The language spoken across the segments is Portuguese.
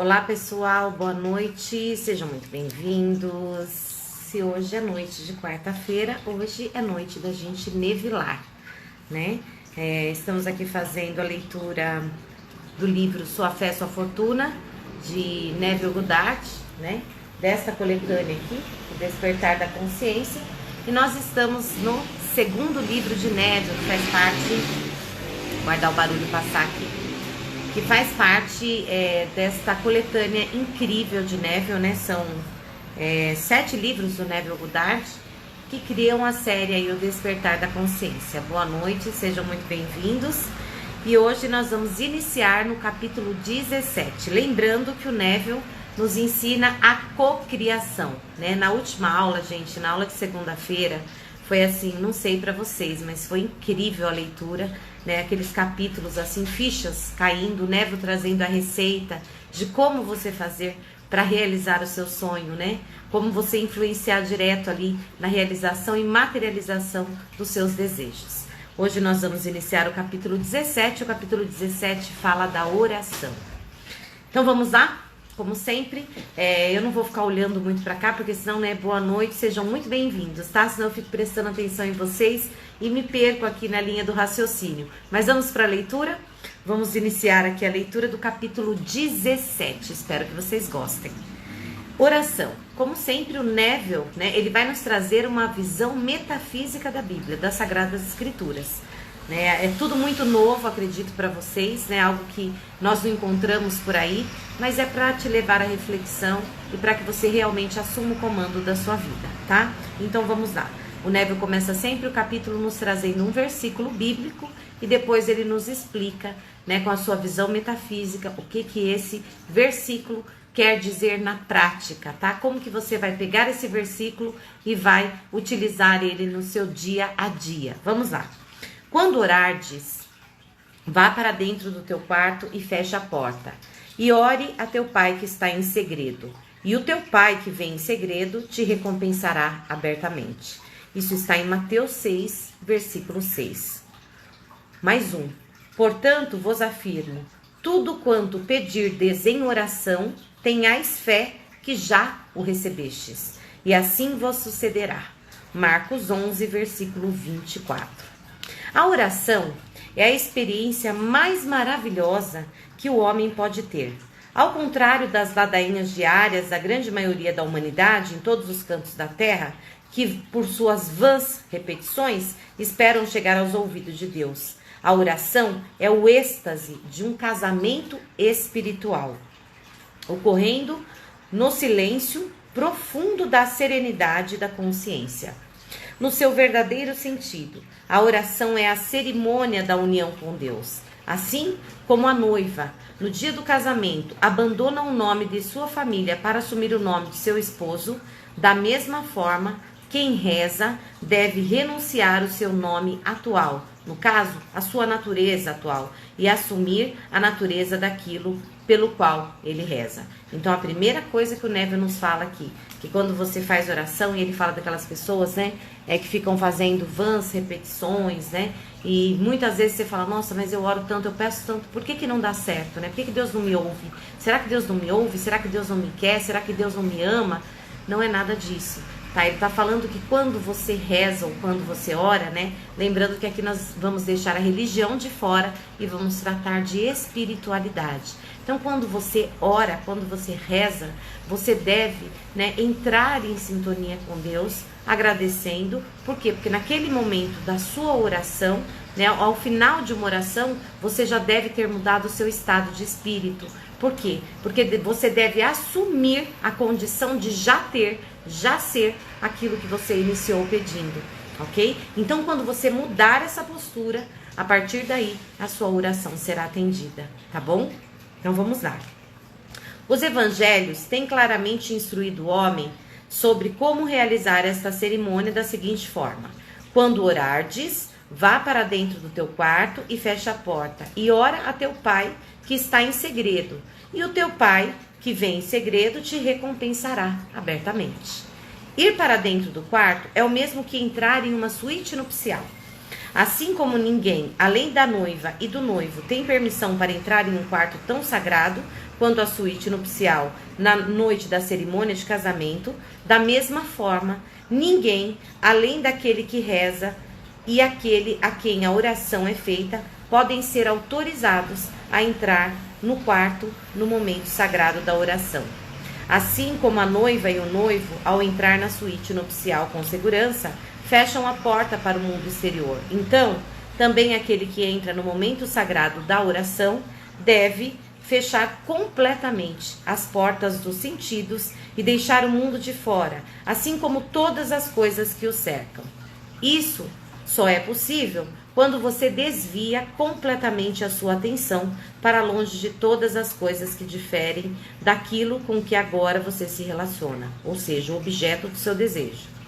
Olá pessoal, boa noite, sejam muito bem-vindos. Se hoje é noite de quarta-feira, hoje é noite da gente nevilar, né? Estamos aqui fazendo a leitura do livro Sua Fé, Sua Fortuna, de Neville Goddard, né? Desta coletânea aqui, O Despertar da Consciência. E nós estamos no segundo livro de Neville, que faz parte, guardar o barulho passar aqui, que faz parte desta coletânea incrível de Neville, né? São 7 livros do Neville Goddard que criam a série aí, O Despertar da Consciência. Boa noite, sejam muito bem-vindos. E hoje nós vamos iniciar no capítulo 17. Lembrando que o Neville nos ensina a cocriação, né? Na última aula, gente, na aula de segunda-feira, foi assim, não sei pra vocês, mas foi incrível a leitura, né? Aqueles capítulos assim, fichas caindo, Neville trazendo a receita de como você fazer para realizar o seu sonho, né? Como você influenciar direto ali na realização e materialização dos seus desejos. Hoje nós vamos iniciar o capítulo 17. O capítulo 17 fala da oração. Então vamos lá? Como sempre, eu não vou ficar olhando muito para cá, porque senão, né, boa noite, sejam muito bem-vindos, tá? Senão eu fico prestando atenção em vocês e me perco aqui na linha do raciocínio. Mas vamos para a leitura? Vamos iniciar aqui a leitura do capítulo 17, espero que vocês gostem. Oração. Como sempre, o Neville, né, ele vai nos trazer uma visão metafísica da Bíblia, das Sagradas Escrituras. É tudo muito novo, acredito, para vocês, né? Algo que nós não encontramos por aí, mas é para te levar à reflexão e para que você realmente assuma o comando da sua vida, tá? Então vamos lá. O Neville começa sempre o capítulo nos trazendo um versículo bíblico e depois ele nos explica, né, com a sua visão metafísica, o que esse versículo quer dizer na prática, tá? Como que você vai pegar esse versículo e vai utilizar ele no seu dia a dia. Vamos lá. Quando orardes, vá para dentro do teu quarto e feche a porta, e ore a teu pai que está em segredo, e o teu pai que vem em segredo te recompensará abertamente. Isso está em Mateus 6, versículo 6. Mais um. Portanto, vos afirmo, tudo quanto pedirdes em oração, tenhais fé que já o recebestes, e assim vos sucederá. Marcos 11, versículo 24. A oração é a experiência mais maravilhosa que o homem pode ter. Ao contrário das ladainhas diárias da grande maioria da humanidade em todos os cantos da terra, que por suas vãs repetições esperam chegar aos ouvidos de Deus, a oração é o êxtase de um casamento espiritual, ocorrendo no silêncio profundo da serenidade da consciência. No seu verdadeiro sentido, a oração é a cerimônia da união com Deus. Assim como a noiva, no dia do casamento, abandona o nome de sua família para assumir o nome de seu esposo, da mesma forma, quem reza deve renunciar o seu nome atual, no caso, a sua natureza atual, e assumir a natureza daquilo pelo qual ele reza. Então, a primeira coisa que o Neville nos fala aqui, que quando você faz oração, e ele fala daquelas pessoas, né, que ficam fazendo vãs repetições, né, e muitas vezes você fala, nossa, mas eu oro tanto, eu peço tanto, por que não dá certo, né? Por que Deus não me ouve? Será que Deus não me ouve? Será que Deus não me quer? Será que Deus não me ama? Não é nada disso. Tá, ele está falando que quando você reza ou quando você ora, né? Lembrando que aqui nós vamos deixar a religião de fora e vamos tratar de espiritualidade. Então, quando você ora, quando você reza, você deve, né, entrar em sintonia com Deus, agradecendo. Por quê? Porque naquele momento da sua oração, né, ao final de uma oração, você já deve ter mudado o seu estado de espírito. Por quê? Porque você deve assumir a condição de já ser aquilo que você iniciou pedindo, ok? Então, quando você mudar essa postura, a partir daí, a sua oração será atendida, tá bom? Então, vamos lá. Os evangelhos têm claramente instruído o homem sobre como realizar esta cerimônia da seguinte forma. Quando orardes, vá para dentro do teu quarto e feche a porta, e ora a teu pai que está em segredo, e o teu pai que vem em segredo te recompensará abertamente. Ir para dentro do quarto é o mesmo que entrar em uma suíte nupcial. Assim como ninguém, além da noiva e do noivo, tem permissão para entrar em um quarto tão sagrado, quanto à suíte nupcial na noite da cerimônia de casamento, da mesma forma, ninguém, além daquele que reza e aquele a quem a oração é feita, podem ser autorizados a entrar no quarto no momento sagrado da oração. Assim como a noiva e o noivo, ao entrar na suíte nupcial com segurança, fecham a porta para o mundo exterior. Então, também aquele que entra no momento sagrado da oração deve fechar completamente as portas dos sentidos e deixar o mundo de fora, assim como todas as coisas que o cercam. Isso só é possível quando você desvia completamente a sua atenção para longe de todas as coisas que diferem daquilo com que agora você se relaciona, ou seja, o objeto do seu desejo.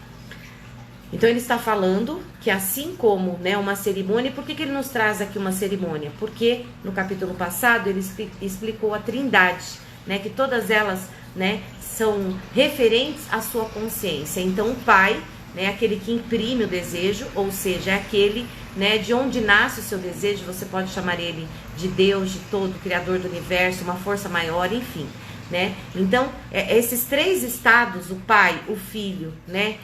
Então ele está falando que assim como, né, uma cerimônia, por que ele nos traz aqui uma cerimônia? Porque no capítulo passado ele explicou a Trindade, né, que todas elas, né, são referentes à sua consciência. Então o Pai, né, aquele que imprime o desejo, ou seja, é aquele, né, de onde nasce o seu desejo, você pode chamar ele de Deus, de todo, Criador do universo, uma força maior, enfim. Né? Então, esses três estados, o pai, o filho, né,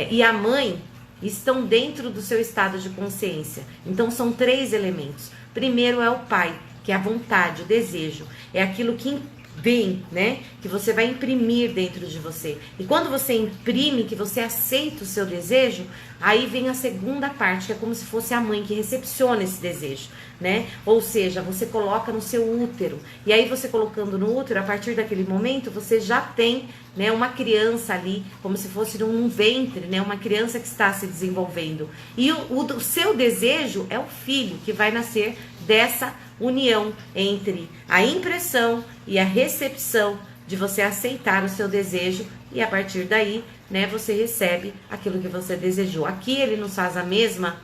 e a mãe, estão dentro do seu estado de consciência. Então, são três elementos. Primeiro é o pai, que é a vontade, o desejo. É aquilo que vem, né, que você vai imprimir dentro de você. E quando você imprime, que você aceita o seu desejo, aí vem a segunda parte, que é como se fosse a mãe que recepciona esse desejo, né? Ou seja, você coloca no seu útero. E aí você colocando no útero, a partir daquele momento, você já tem, né, uma criança ali, como se fosse num ventre, né, uma criança que está se desenvolvendo. E o seu desejo é o filho que vai nascer dessa união entre a impressão e a recepção de você aceitar o seu desejo, e a partir daí, né, você recebe aquilo que você desejou. Aqui ele nos faz a mesma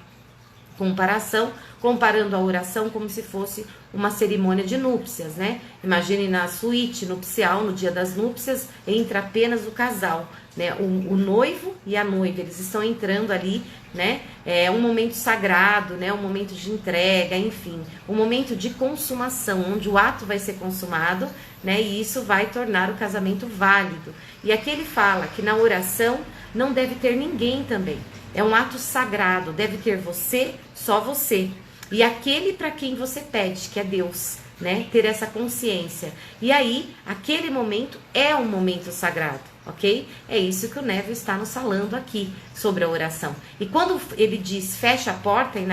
comparação, comparando a oração como se fosse uma cerimônia de núpcias, né? Imagine na suíte nupcial, no dia das núpcias, entra apenas o casal, né? O noivo e a noiva, eles estão entrando ali, né? É um momento sagrado, né? Um momento de entrega, enfim, um momento de consumação, onde o ato vai ser consumado, né? E isso vai tornar o casamento válido. E aqui ele fala que na oração não deve ter ninguém também. É um ato sagrado, deve ter você, só você. E aquele para quem você pede, que é Deus, né? Ter essa consciência. E aí, aquele momento é um momento sagrado, ok? É isso que o Neville está nos falando aqui sobre a oração. E quando ele diz fecha a porta, e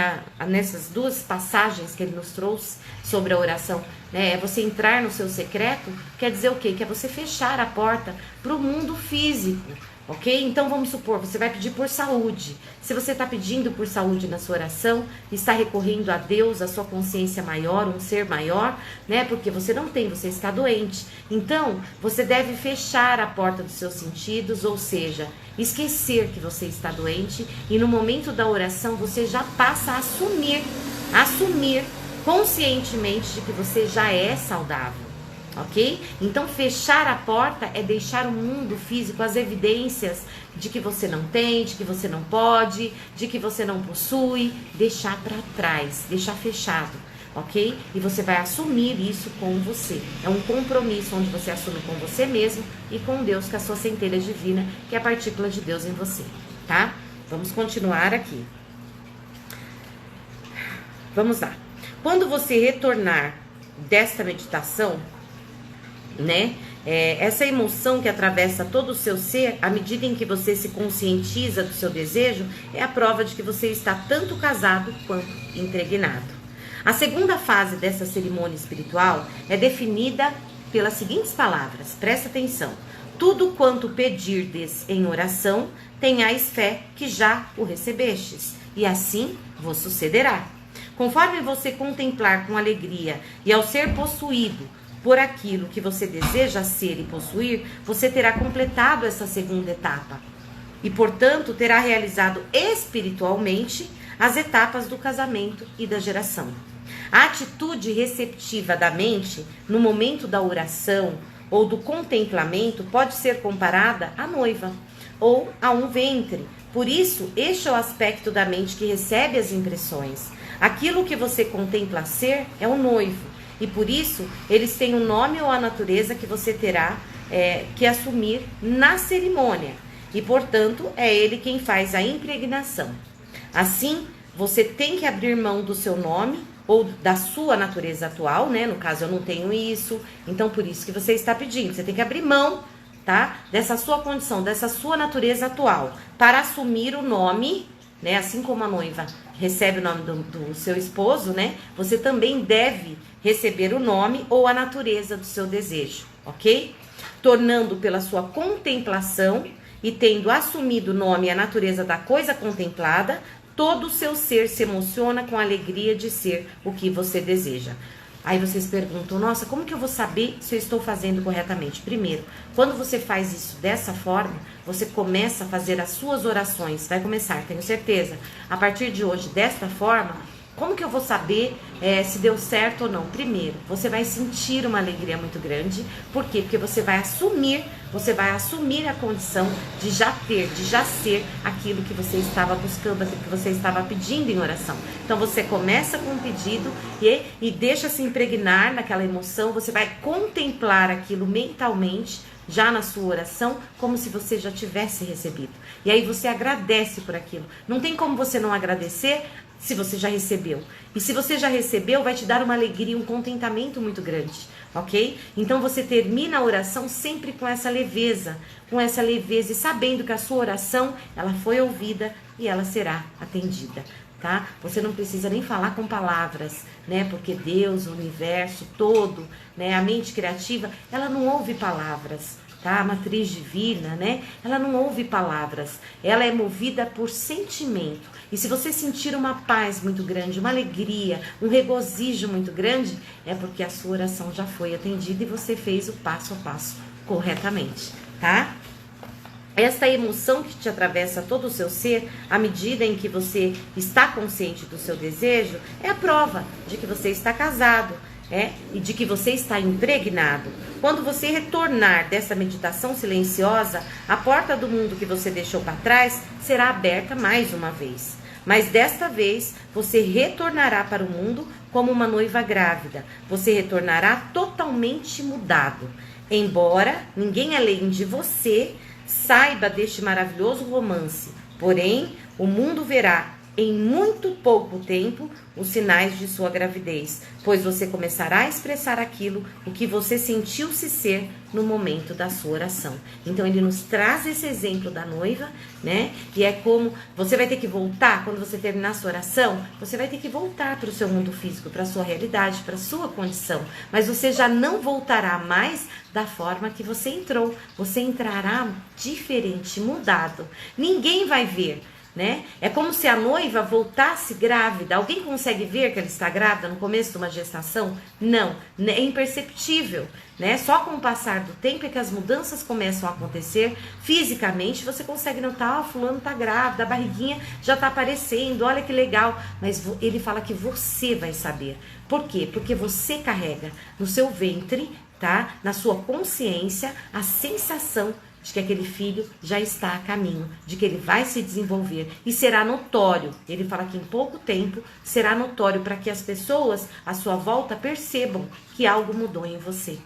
nessas duas passagens que ele nos trouxe sobre a oração, né? É você entrar no seu secreto, quer dizer o quê? Que é você fechar a porta para o mundo físico. Ok? Então vamos supor, você vai pedir por saúde. Se você está pedindo por saúde na sua oração, está recorrendo a Deus, a sua consciência maior, um ser maior, né? Porque você não tem, você está doente. Então, você deve fechar a porta dos seus sentidos, ou seja, esquecer que você está doente, e no momento da oração você já passa a assumir conscientemente de que você já é saudável. Ok? Então fechar a porta é deixar o mundo físico, as evidências de que você não tem, de que você não pode, de que você não possui, deixar para trás, deixar fechado, ok? E você vai assumir isso com você. É um compromisso onde você assume com você mesmo e com Deus, que é a sua centelha divina, que é a partícula de Deus em você, tá? Vamos continuar aqui. Vamos lá. Quando você retornar desta meditação, né? Essa emoção que atravessa todo o seu ser, à medida em que você se conscientiza do seu desejo, é a prova de que você está tanto casado quanto impregnado. A segunda fase dessa cerimônia espiritual é definida pelas seguintes palavras, presta atenção: tudo quanto pedirdes em oração, tenhais fé que já o recebestes, e assim vos sucederá. Conforme você contemplar com alegria e ao ser possuído por aquilo que você deseja ser e possuir, você terá completado essa segunda etapa. E, portanto, terá realizado espiritualmente as etapas do casamento e da geração. A atitude receptiva da mente, no momento da oração ou do contemplamento, pode ser comparada à noiva ou a um ventre. Por isso, este é o aspecto da mente que recebe as impressões. Aquilo que você contempla ser é o noivo. E por isso, eles têm o nome ou a natureza que você terá que assumir na cerimônia. E, portanto, é ele quem faz a impregnação. Assim, você tem que abrir mão do seu nome ou da sua natureza atual, né? No caso, eu não tenho isso. Então, por isso que você está pedindo. Você tem que abrir mão, tá? Dessa sua condição, dessa sua natureza atual, para assumir o nome, né? Assim como a noiva recebe o nome do seu esposo, né? Você também deve receber o nome ou a natureza do seu desejo, ok? Tornando pela sua contemplação e tendo assumido o nome e a natureza da coisa contemplada, todo o seu ser se emociona com a alegria de ser o que você deseja. Aí vocês perguntam, nossa, como que eu vou saber se eu estou fazendo corretamente? Primeiro, quando você faz isso dessa forma, você começa a fazer as suas orações. Vai começar, tenho certeza. A partir de hoje, desta forma, como que eu vou saber se deu certo ou não? Primeiro, você vai sentir uma alegria muito grande. Por quê? Porque você vai assumir a condição de já ter, de já ser aquilo que você estava buscando, aquilo que você estava pedindo em oração. Então você começa com um pedido e deixa se impregnar naquela emoção, você vai contemplar aquilo mentalmente, já na sua oração, como se você já tivesse recebido. E aí você agradece por aquilo. Não tem como você não agradecer se você já recebeu. E se você já recebeu, vai te dar uma alegria, um contentamento muito grande, ok? Então você termina a oração sempre com essa leveza e sabendo que a sua oração, ela foi ouvida e ela será atendida, tá? Você não precisa nem falar com palavras, né? Porque Deus, o universo todo, né? A mente criativa, ela não ouve palavras, tá? A matriz divina, né? Ela não ouve palavras, ela é movida por sentimento. E se você sentir uma paz muito grande, uma alegria, um regozijo muito grande, é porque a sua oração já foi atendida e você fez o passo a passo corretamente, tá? Esta emoção que te atravessa todo o seu ser, à medida em que você está consciente do seu desejo, é a prova de que você está casado, e de que você está impregnado. Quando você retornar dessa meditação silenciosa, a porta do mundo que você deixou para trás será aberta mais uma vez. Mas desta vez, você retornará para o mundo como uma noiva grávida. Você retornará totalmente mudado. Embora ninguém além de você saiba deste maravilhoso romance, porém, o mundo verá em muito pouco tempo os sinais de sua gravidez, pois você começará a expressar aquilo o que você sentiu-se ser no momento da sua oração. Então ele nos traz esse exemplo da noiva, né? E é como você vai ter que voltar, quando você terminar a sua oração, você vai ter que voltar para o seu mundo físico, para a sua realidade, para a sua condição, mas você já não voltará mais da forma que você entrou. Você entrará diferente, mudado. Ninguém vai ver, né? É como se a noiva voltasse grávida. Alguém consegue ver que ela está grávida no começo de uma gestação? Não, é imperceptível, né? Só com o passar do tempo é que as mudanças começam a acontecer fisicamente. Você consegue notar, fulano está grávida, a barriguinha já está aparecendo, olha que legal. Mas ele fala que você vai saber. Por quê? Porque você carrega no seu ventre, tá? Na sua consciência, a sensação de que aquele filho já está a caminho, de que ele vai se desenvolver e será notório. Ele fala que em pouco tempo será notório para que as pessoas à sua volta percebam que algo mudou em você.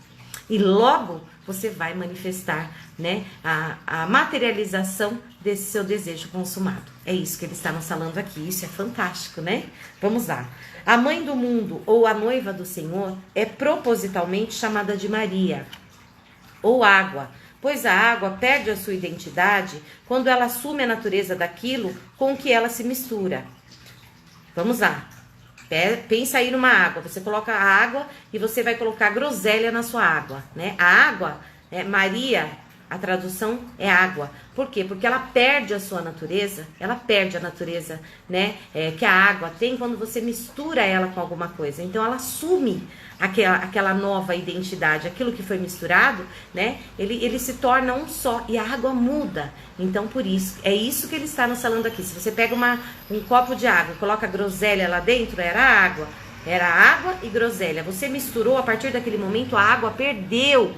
E logo você vai manifestar, né, a materialização desse seu desejo consumado. É isso que ele está nos falando aqui. Isso é fantástico, né? Vamos lá. A mãe do mundo ou a noiva do Senhor é propositalmente chamada de Maria ou água, pois a água perde a sua identidade quando ela assume a natureza daquilo com que ela se mistura. Vamos lá. Pensa aí numa água. Você coloca a água e você vai colocar groselha na sua água, né? A água, Maria, a tradução é água. Por quê? Porque ela perde a sua natureza, né? Que a água tem quando você mistura ela com alguma coisa. Então ela assume aquela nova identidade, aquilo que foi misturado, né? Ele se torna um só e a água muda. Então por isso, é isso que ele está nos falando aqui. Se você pega um copo de água e coloca groselha lá dentro, era água e groselha. Você misturou, a partir daquele momento a água perdeu,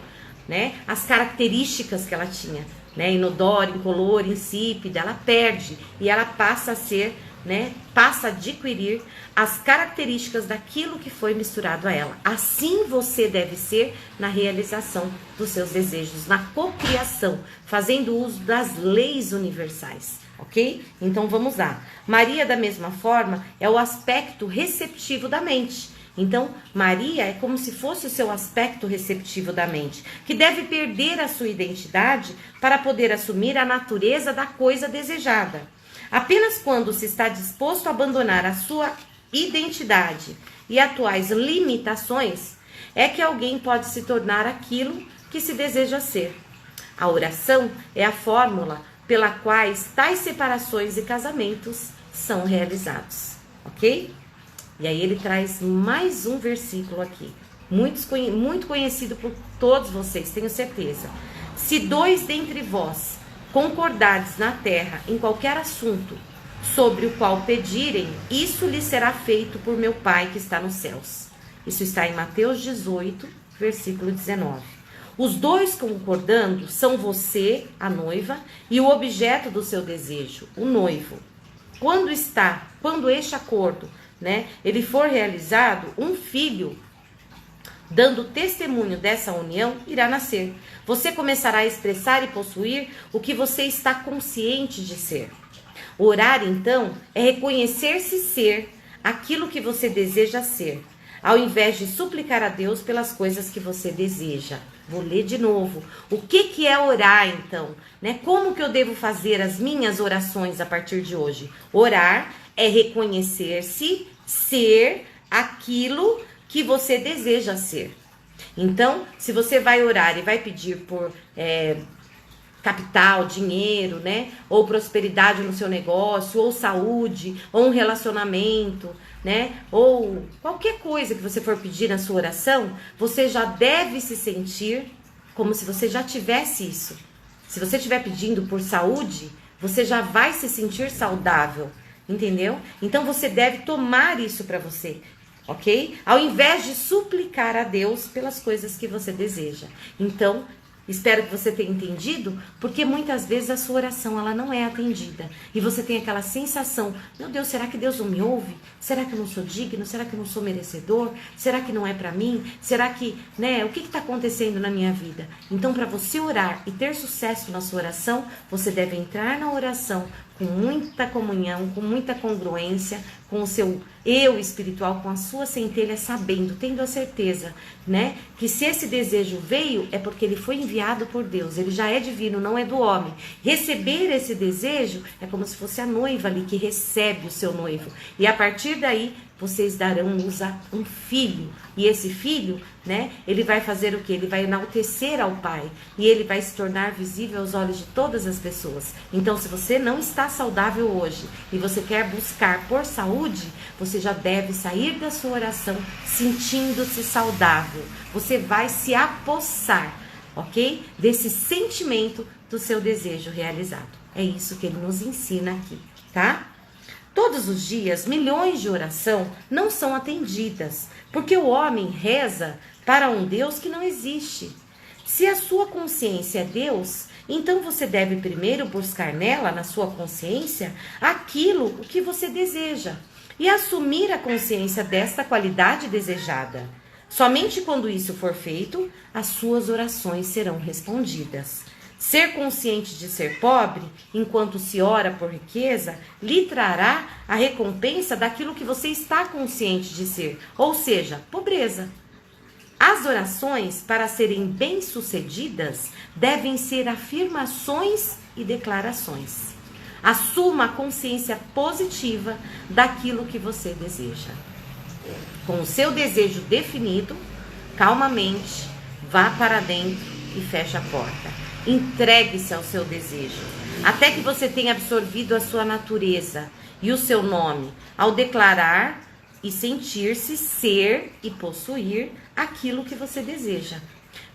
né, as características que ela tinha, né, inodora, incolor, insípida, ela perde e ela passa a ser né, passa a adquirir as características daquilo que foi misturado a ela. Assim você deve ser na realização dos seus desejos, na cocriação, fazendo uso das leis universais, ok? Então vamos lá. Maria, da mesma forma, é o aspecto receptivo da mente. Então, Maria é como se fosse o seu aspecto receptivo da mente, que deve perder a sua identidade para poder assumir a natureza da coisa desejada. Apenas quando se está disposto a abandonar a sua identidade e atuais limitações é que alguém pode se tornar aquilo que se deseja ser. A oração é a fórmula pela qual tais separações e casamentos são realizados, ok? E aí ele traz mais um versículo aqui, muito conhecido por todos vocês, tenho certeza. Se dois dentre vós concordardes na terra em qualquer assunto sobre o qual pedirem, isso lhe será feito por meu Pai que está nos céus. Isso está em Mateus 18, versículo 19. Os dois concordando são você, a noiva, e o objeto do seu desejo, o noivo. Quando este acordo, né, ele for realizado, um filho, dando testemunho dessa união, irá nascer. Você começará a expressar e possuir o que você está consciente de ser. Orar, então, é reconhecer-se ser aquilo que você deseja ser, ao invés de suplicar a Deus pelas coisas que você deseja. Vou ler de novo. O que é orar, então? Né? Como que eu devo fazer as minhas orações a partir de hoje? Orar é reconhecer-se ser aquilo que você deseja ser. Então, se você vai orar e vai pedir por capital, dinheiro, né? Ou prosperidade no seu negócio, ou saúde, ou um relacionamento, né? Ou qualquer coisa que você for pedir na sua oração, você já deve se sentir como se você já tivesse isso. Se você estiver pedindo por saúde, você já vai se sentir saudável, entendeu? Então você deve tomar isso para você. Ok? Ao invés de suplicar a Deus pelas coisas que você deseja. Então, espero que você tenha entendido, porque muitas vezes a sua oração ela não é atendida. E você tem aquela sensação, meu Deus, será que Deus não me ouve? Será que eu não sou digno? Será que eu não sou merecedor? Será que não é para mim? Será que, né, o que está acontecendo na minha vida? Então, para você orar e ter sucesso na sua oração, você deve entrar na oração com muita comunhão, com muita congruência, com o seu eu espiritual, com a sua centelha, sabendo, tendo a certeza, né, que se esse desejo veio, é porque ele foi enviado por Deus, ele já é divino, não é do homem. Receber esse desejo é como se fosse a noiva ali que recebe o seu noivo. E a partir daí, vocês darão luz a um filho. E esse filho, né, ele vai fazer o quê? Ele vai enaltecer ao Pai. E ele vai se tornar visível aos olhos de todas as pessoas. Então, se você não está saudável hoje e você quer buscar por saúde, você já deve sair da sua oração sentindo-se saudável. Você vai se apossar, ok? Desse sentimento do seu desejo realizado. É isso que ele nos ensina aqui, tá? Todos os dias, milhões de oração não são atendidas, porque o homem reza para um Deus que não existe. Se a sua consciência é Deus, então você deve primeiro buscar nela, na sua consciência, aquilo que você deseja e assumir a consciência desta qualidade desejada. Somente quando isso for feito, as suas orações serão respondidas. Ser consciente de ser pobre, enquanto se ora por riqueza, lhe trará a recompensa daquilo que você está consciente de ser, ou seja, pobreza. As orações, para serem bem-sucedidas, devem ser afirmações e declarações. Assuma a consciência positiva daquilo que você deseja. Com o seu desejo definido, calmamente, vá para dentro e feche a porta. Entregue-se ao seu desejo, até que você tenha absorvido a sua natureza e o seu nome, ao declarar e sentir-se ser e possuir aquilo que você deseja.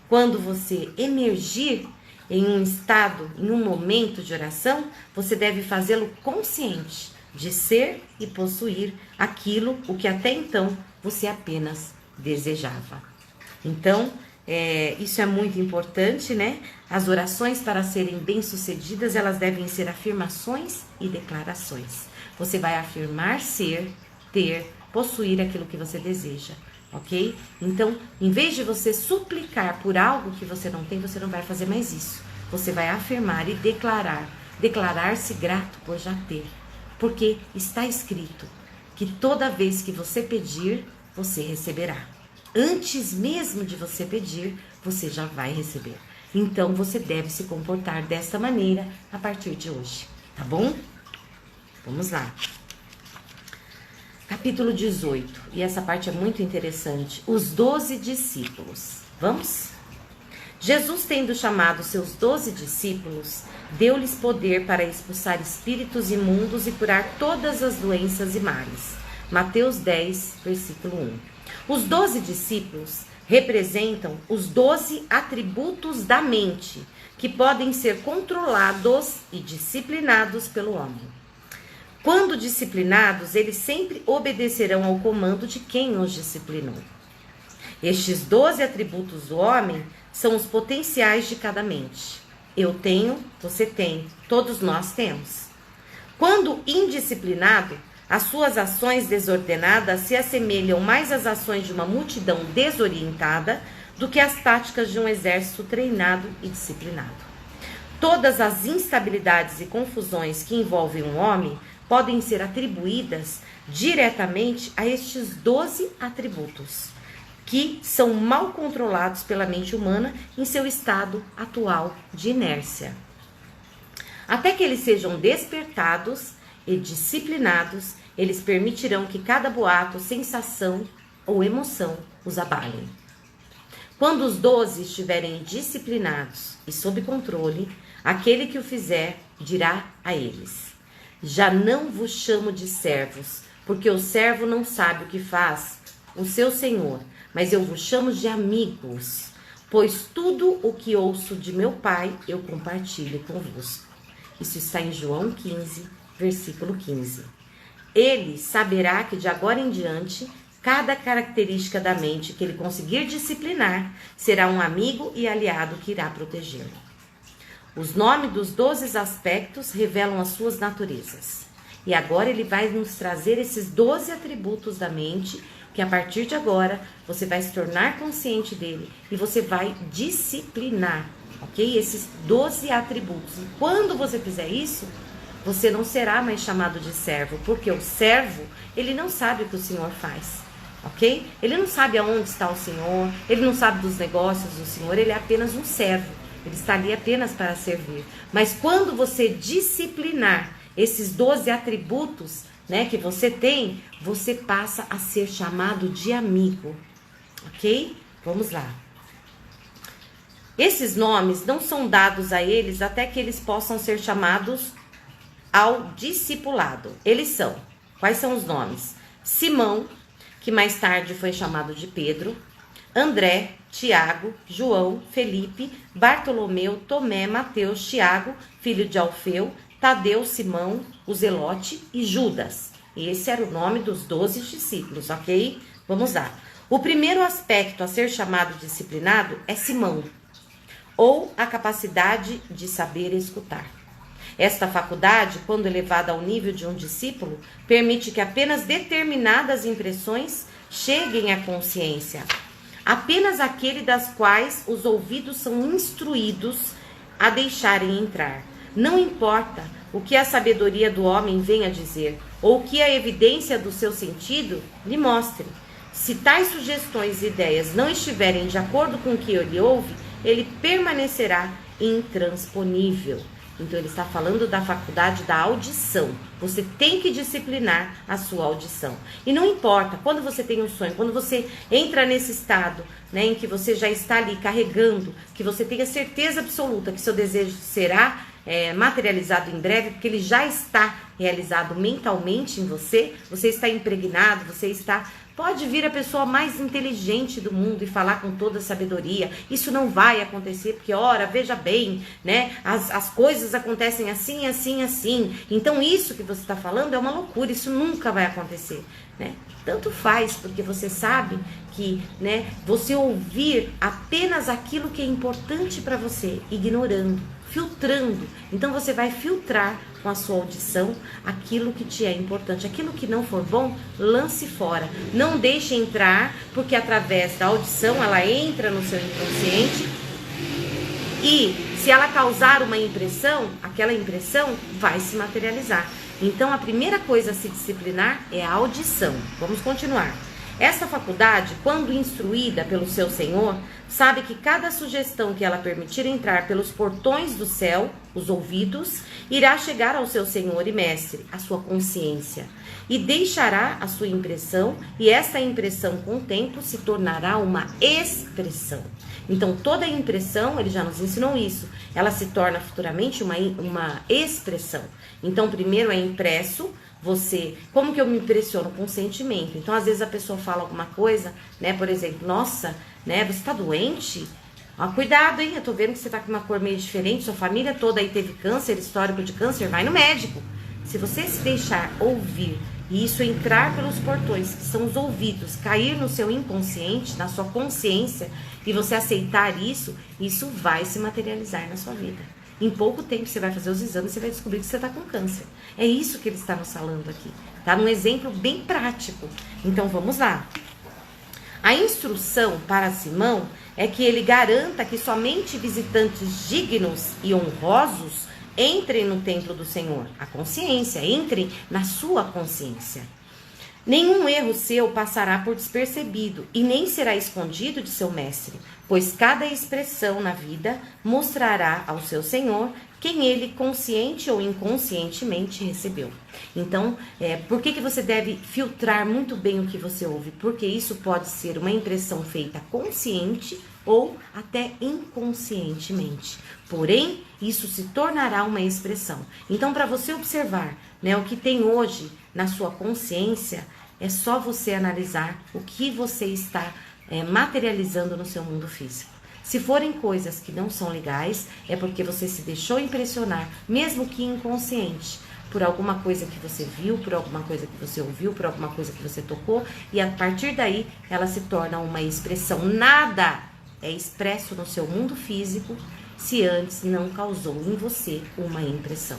Quando você emergir em um estado, em um momento de oração, você deve fazê-lo consciente de ser e possuir aquilo o que até então você apenas desejava. Então, isso é muito importante, né? As orações, para serem bem-sucedidas, elas devem ser afirmações e declarações. Você vai afirmar ser, ter, possuir aquilo que você deseja, ok? Então, em vez de você suplicar por algo que você não tem, você não vai fazer mais isso. Você vai afirmar e declarar-se grato por já ter. Porque está escrito que toda vez que você pedir, você receberá. Antes mesmo de você pedir, você já vai receber. Então, você deve se comportar desta maneira a partir de hoje, tá bom? Vamos lá. Capítulo 18, e essa parte é muito interessante. Os 12 discípulos. Vamos? Jesus, tendo chamado seus 12 discípulos, deu-lhes poder para expulsar espíritos imundos e curar todas as doenças e males. Mateus 10, versículo 1. Os 12 discípulos representam os 12 atributos da mente, que podem ser controlados e disciplinados pelo homem. Quando disciplinados, eles sempre obedecerão ao comando de quem os disciplinou. Estes 12 atributos do homem são os potenciais de cada mente. Eu tenho, você tem, todos nós temos. Quando indisciplinado, as suas ações desordenadas se assemelham mais às ações de uma multidão desorientada do que às táticas de um exército treinado e disciplinado. Todas as instabilidades e confusões que envolvem um homem podem ser atribuídas diretamente a estes 12 atributos, que são mal controlados pela mente humana em seu estado atual de inércia. Até que eles sejam despertados e disciplinados, eles permitirão que cada boato, sensação ou emoção os abalem. Quando os 12 estiverem disciplinados e sob controle, aquele que o fizer dirá a eles: já não vos chamo de servos, porque o servo não sabe o que faz o seu senhor, mas eu vos chamo de amigos, pois tudo o que ouço de meu Pai eu compartilho convosco. Isso está em João 15, versículo 15. Ele saberá que de agora em diante, cada característica da mente que ele conseguir disciplinar será um amigo e aliado que irá protegê-lo. Os nomes dos 12 aspectos revelam as suas naturezas. E agora ele vai nos trazer esses 12 atributos da mente, que a partir de agora você vai se tornar consciente dele e você vai disciplinar, ok? Esses 12 atributos. E quando você fizer isso, você não será mais chamado de servo, porque o servo, ele não sabe o que o Senhor faz, ok? Ele não sabe aonde está o Senhor, ele não sabe dos negócios do Senhor, ele é apenas um servo. Ele está ali apenas para servir. Mas quando você disciplinar esses 12 atributos, né, que você tem, você passa a ser chamado de amigo. Ok? Vamos lá. Esses nomes não são dados a eles até que eles possam ser chamados ao discipulado. Eles são, quais são os nomes? Simão, que mais tarde foi chamado de Pedro, André, Tiago, João, Felipe, Bartolomeu, Tomé, Mateus, Tiago, filho de Alfeu, Tadeu, Simão, o Zelote e Judas. Esse era o nome dos 12 discípulos, ok? Vamos lá. O primeiro aspecto a ser chamado disciplinado é Simão, ou a capacidade de saber escutar. Esta faculdade, quando elevada ao nível de um discípulo, permite que apenas determinadas impressões cheguem à consciência. Apenas aquele das quais os ouvidos são instruídos a deixarem entrar. Não importa o que a sabedoria do homem venha dizer, ou o que a evidência do seu sentido lhe mostre. Se tais sugestões e ideias não estiverem de acordo com o que ele ouve, ele permanecerá intransponível. Então ele está falando da faculdade da audição. Você tem que disciplinar a sua audição. E não importa, quando você tem um sonho, quando você entra nesse estado, né, em que você já está ali carregando, que você tenha certeza absoluta que seu desejo será materializado em breve, porque ele já está realizado mentalmente em você, você está impregnado, você está... Pode vir a pessoa mais inteligente do mundo e falar com toda a sabedoria. Isso não vai acontecer, porque, ora, veja bem, né? As coisas acontecem assim, assim, assim. Então, isso que você está falando é uma loucura, isso nunca vai acontecer, né? Tanto faz, porque você sabe que, né, você ouvir apenas aquilo que é importante para você, ignorando filtrando. Então você vai filtrar com a sua audição aquilo que te é importante. Aquilo que não for bom, lance fora. Não deixe entrar, porque através da audição ela entra no seu inconsciente e se ela causar uma impressão, aquela impressão vai se materializar. Então a primeira coisa a se disciplinar é a audição. Vamos continuar. Esta faculdade, quando instruída pelo seu Senhor, sabe que cada sugestão que ela permitir entrar pelos portões do céu, os ouvidos, irá chegar ao seu Senhor e Mestre, a sua consciência, e deixará a sua impressão, e essa impressão com o tempo se tornará uma expressão. Então toda impressão, ele já nos ensinou isso, ela se torna futuramente uma expressão. Então primeiro é impresso. Você, como que eu me impressiono? Com sentimento. Então, às vezes a pessoa fala alguma coisa, né? Por exemplo, nossa, né? Você tá doente? Ó, cuidado, hein? Eu tô vendo que você tá com uma cor meio diferente, sua família toda aí teve câncer, histórico de câncer, vai no médico. Se você se deixar ouvir e isso entrar pelos portões, que são os ouvidos, cair no seu inconsciente, na sua consciência, e você aceitar isso, isso vai se materializar na sua vida. Em pouco tempo você vai fazer os exames e você vai descobrir que você está com câncer. É isso que ele está nos falando aqui. Tá? Num exemplo bem prático. Então vamos lá. A instrução para Simão é que ele garanta que somente visitantes dignos e honrosos entrem no templo do Senhor. A consciência, entrem na sua consciência. Nenhum erro seu passará por despercebido e nem será escondido de seu mestre, pois cada expressão na vida mostrará ao seu Senhor quem ele consciente ou inconscientemente recebeu. Então, por que você deve filtrar muito bem o que você ouve? Porque isso pode ser uma impressão feita consciente ou até inconscientemente. Porém, isso se tornará uma expressão. Então, para você observar, né, o que tem hoje na sua consciência, é só você analisar o que você está materializando no seu mundo físico. Se forem coisas que não são legais, é porque você se deixou impressionar, mesmo que inconsciente, por alguma coisa que você viu, por alguma coisa que você ouviu, por alguma coisa que você tocou, e a partir daí ela se torna uma expressão. Nada é expresso no seu mundo físico se antes não causou em você uma impressão.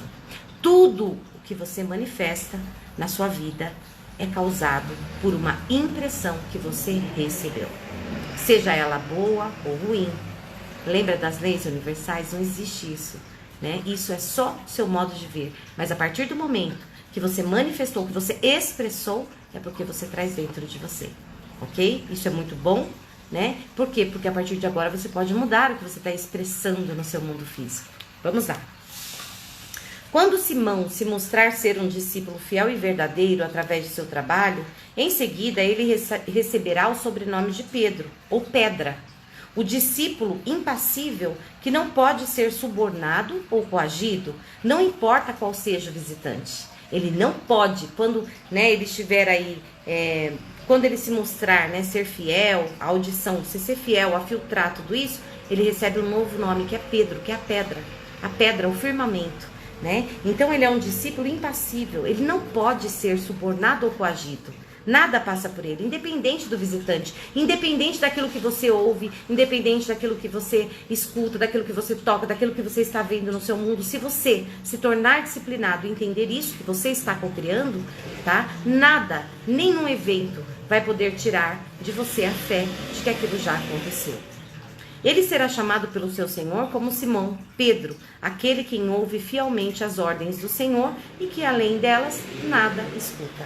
Tudo o que você manifesta na sua vida é causado por uma impressão que você recebeu, seja ela boa ou ruim. Lembra das leis universais? Não existe isso, né? Isso é só seu modo de ver, mas a partir do momento que você manifestou, que você expressou, é porque você traz dentro de você, ok? Isso é muito bom, né? Por quê? Porque a partir de agora você pode mudar o que você está expressando no seu mundo físico. Vamos lá. Quando Simão se mostrar ser um discípulo fiel e verdadeiro através de seu trabalho, em seguida ele receberá o sobrenome de Pedro, ou Pedra, o discípulo impassível que não pode ser subornado ou coagido, não importa qual seja o visitante. Ele não pode, quando, né, ele estiver aí, quando ele se mostrar, né, ser fiel, a audição, se ser fiel, a filtrar tudo isso, ele recebe um novo nome que é Pedro, que é a pedra, o firmamento. Né? Então ele é um discípulo impassível, ele não pode ser subornado ou coagido, nada passa por ele, independente do visitante, independente daquilo que você ouve, independente daquilo que você escuta, daquilo que você toca, daquilo que você está vendo no seu mundo. Se você se tornar disciplinado e entender isso que você está cocriando, tá? Nada, nenhum evento vai poder tirar de você a fé de que aquilo já aconteceu. Ele será chamado pelo seu Senhor como Simão, Pedro, aquele quem ouve fielmente as ordens do Senhor e que além delas nada escuta.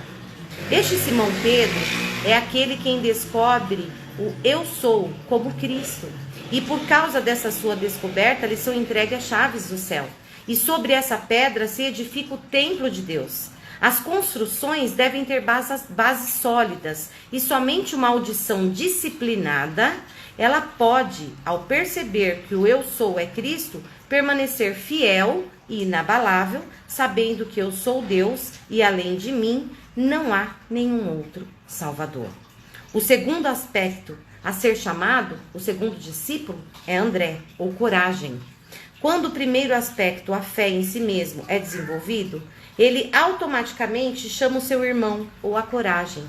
Este Simão Pedro é aquele quem descobre o eu sou como Cristo. E por causa dessa sua descoberta lhe são entregues as chaves do céu. E sobre essa pedra se edifica o templo de Deus. As construções devem ter bases sólidas e somente uma audição disciplinada, ela pode, ao perceber que o eu sou é Cristo, permanecer fiel e inabalável, sabendo que eu sou Deus e além de mim não há nenhum outro Salvador. O segundo aspecto a ser chamado, o segundo discípulo, é André, ou coragem. Quando o primeiro aspecto, a fé em si mesmo, é desenvolvido, ele automaticamente chama o seu irmão, ou a coragem.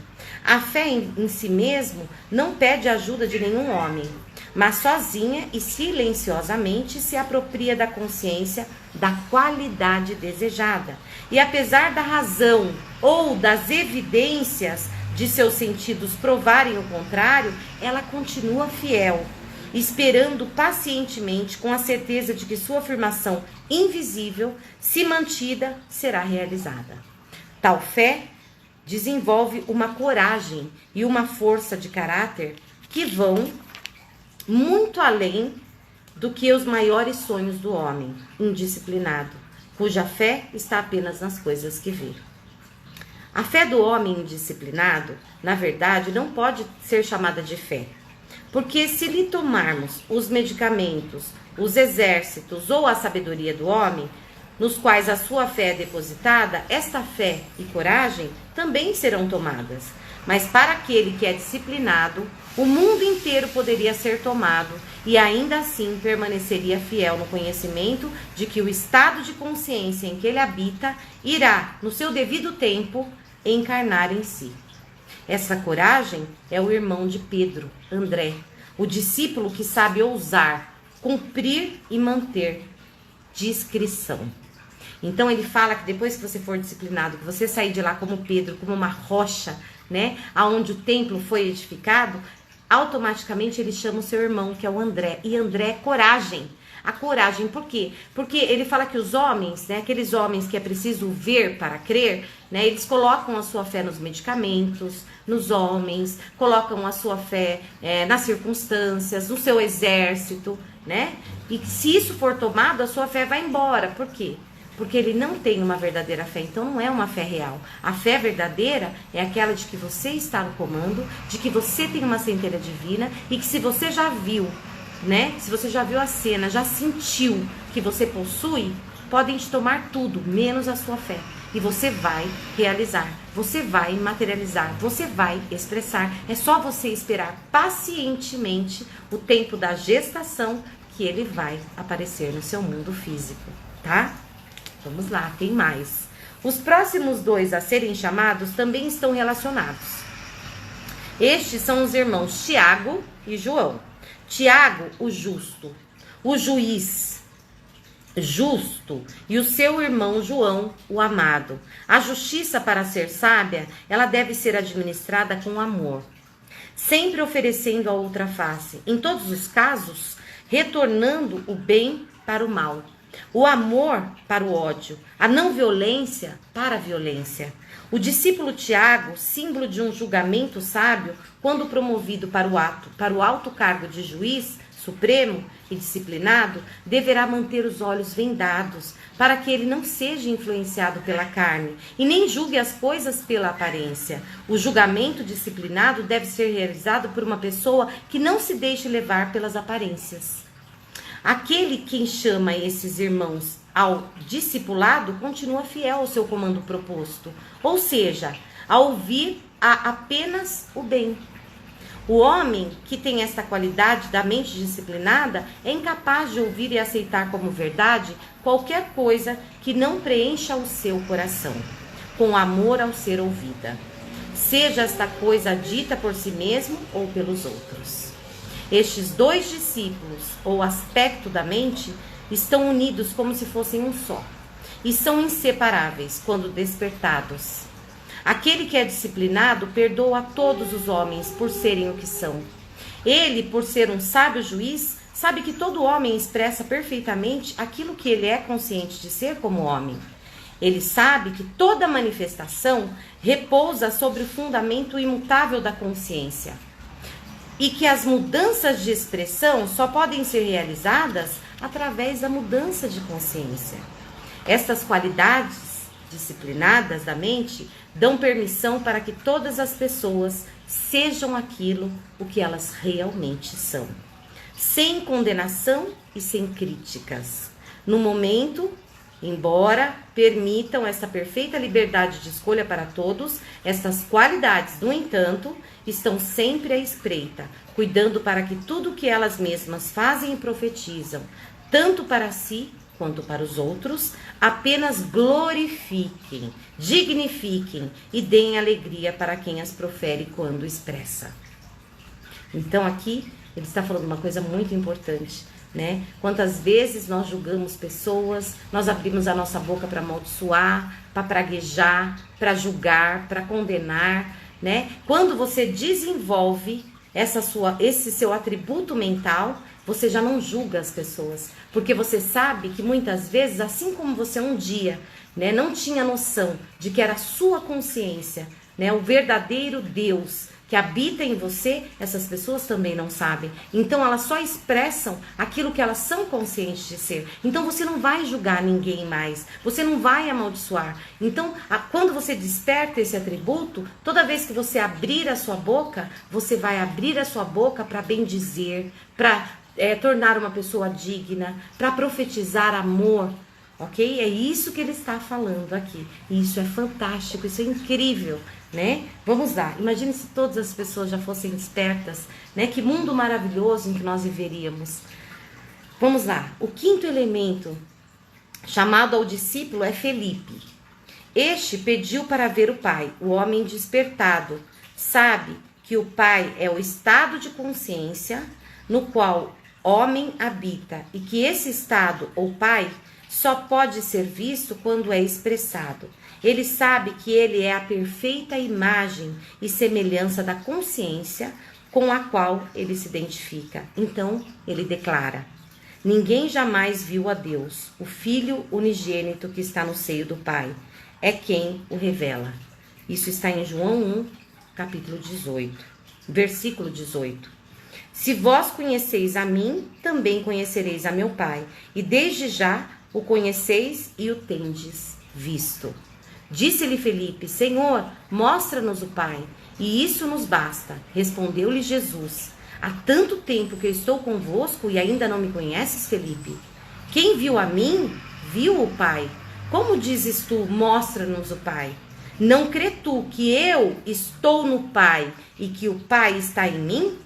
A fé em si mesmo não pede ajuda de nenhum homem. mas sozinha e silenciosamente se apropria da consciência da qualidade desejada. E apesar da razão ou das evidências de seus sentidos provarem o contrário, ela continua fiel, esperando pacientemente com a certeza de que sua afirmação invisível, se mantida, será realizada. Tal fé desenvolve uma coragem e uma força de caráter que vão muito além do que os maiores sonhos do homem indisciplinado, cuja fé está apenas nas coisas que vê. A fé do homem indisciplinado, na verdade, não pode ser chamada de fé, porque se lhe tomarmos os medicamentos, os exércitos ou a sabedoria do homem, nos quais a sua fé é depositada, esta fé e coragem também serão tomadas. Mas para aquele que é disciplinado, o mundo inteiro poderia ser tomado e ainda assim permaneceria fiel no conhecimento de que o estado de consciência em que ele habita irá, no seu devido tempo, encarnar em si. Essa coragem é o irmão de Pedro, André, o discípulo que sabe ousar, cumprir e manter discrição. Então ele fala que depois que você for disciplinado, que você sair de lá como Pedro, como uma rocha, né, aonde o templo foi edificado, automaticamente ele chama o seu irmão, que é o André. E André é coragem. A coragem, por quê? Porque ele fala que os homens, né, aqueles homens que é preciso ver para crer, né, eles colocam a sua fé nos medicamentos, nos homens, colocam a sua fé nas circunstâncias, no seu exército, né? E se isso for tomado, a sua fé vai embora. Por quê? Porque ele não tem uma verdadeira fé, então não é uma fé real. A fé verdadeira é aquela de que você está no comando, de que você tem uma centelha divina e que se você já viu, né? Se você já viu a cena, já sentiu que você possui, podem te tomar tudo, menos a sua fé. E você vai realizar, você vai materializar, você vai expressar. É só você esperar pacientemente o tempo da gestação que ele vai aparecer no seu mundo físico, tá? Vamos lá, tem mais. Os próximos dois a serem chamados também estão relacionados. Estes são os irmãos Tiago e João. Tiago, o justo, o juiz justo, e o seu irmão João, o amado. A justiça, para ser sábia, ela deve ser administrada com amor, sempre oferecendo a outra face, em todos os casos, retornando o bem para o mal, o amor para o ódio, a não violência para a violência. O discípulo Tiago, símbolo de um julgamento sábio, quando promovido para o alto cargo de juiz supremo e disciplinado, deverá manter os olhos vendados, para que ele não seja influenciado pela carne e nem julgue as coisas pela aparência. O julgamento disciplinado deve ser realizado por uma pessoa que não se deixe levar pelas aparências. Aquele quem chama esses irmãos ao discipulado continua fiel ao seu comando proposto, ou seja, a ouvir apenas o bem. O homem que tem esta qualidade da mente disciplinada é incapaz de ouvir e aceitar como verdade qualquer coisa que não preencha o seu coração, com amor ao ser ouvida, seja esta coisa dita por si mesmo ou pelos outros. Estes dois discípulos, ou aspecto da mente, estão unidos como se fossem um só, e são inseparáveis quando despertados. Aquele que é disciplinado perdoa a todos os homens por serem o que são. Ele, por ser um sábio juiz, sabe que todo homem expressa perfeitamente aquilo que ele é consciente de ser como homem. Ele sabe que toda manifestação repousa sobre o fundamento imutável da consciência e que as mudanças de expressão só podem ser realizadas através da mudança de consciência. Estas qualidades disciplinadas da mente dão permissão para que todas as pessoas sejam aquilo o que elas realmente são, sem condenação e sem críticas. No momento, embora permitam essa perfeita liberdade de escolha para todos, estas qualidades, no entanto, estão sempre à espreita, cuidando para que tudo o que elas mesmas fazem e profetizam, tanto para si quanto para os outros, apenas glorifiquem, dignifiquem e deem alegria para quem as profere quando expressa. Então aqui Ele está falando uma coisa muito importante, né? Quantas vezes nós julgamos pessoas, nós abrimos a nossa boca para amaldiçoar, para praguejar, para julgar, para condenar, né? Quando você desenvolve esse seu atributo mental, você já não julga as pessoas, porque você sabe que muitas vezes, assim como você um dia, né, não tinha noção de que era a sua consciência, né, o verdadeiro Deus que habita em você, essas pessoas também não sabem. Então elas só expressam aquilo que elas são conscientes de ser. Então você não vai julgar ninguém mais, você não vai amaldiçoar. Então quando você desperta esse atributo, toda vez que você abrir a sua boca, você vai abrir a sua boca para bendizer, para tornar uma pessoa digna, para profetizar amor. Ok? É isso que ele está falando aqui. E isso é fantástico, isso é incrível, né? Vamos lá. Imagine se todas as pessoas já fossem espertas, né? Que mundo maravilhoso em que nós viveríamos. Vamos lá. O quinto elemento chamado ao discípulo é Felipe. Este pediu para ver o Pai. O homem despertado sabe que o Pai é o estado de consciência no qual homem habita e que esse estado, ou Pai, só pode ser visto quando é expressado. Ele sabe que ele é a perfeita imagem e semelhança da consciência com a qual ele se identifica. Então, ele declara: ninguém jamais viu a Deus. O Filho unigênito que está no seio do Pai é quem o revela. Isso está em João 1, capítulo 18, versículo 18. Se vós conheceis a mim, também conhecereis a meu Pai, e desde já o conheceis e o tendes visto. Disse-lhe Felipe: Senhor, mostra-nos o Pai, e isso nos basta. Respondeu-lhe Jesus: há tanto tempo que eu estou convosco e ainda não me conheces, Felipe? Quem viu a mim, viu o Pai. Como dizes tu, mostra-nos o Pai? Não crê tu que eu estou no Pai e que o Pai está em mim?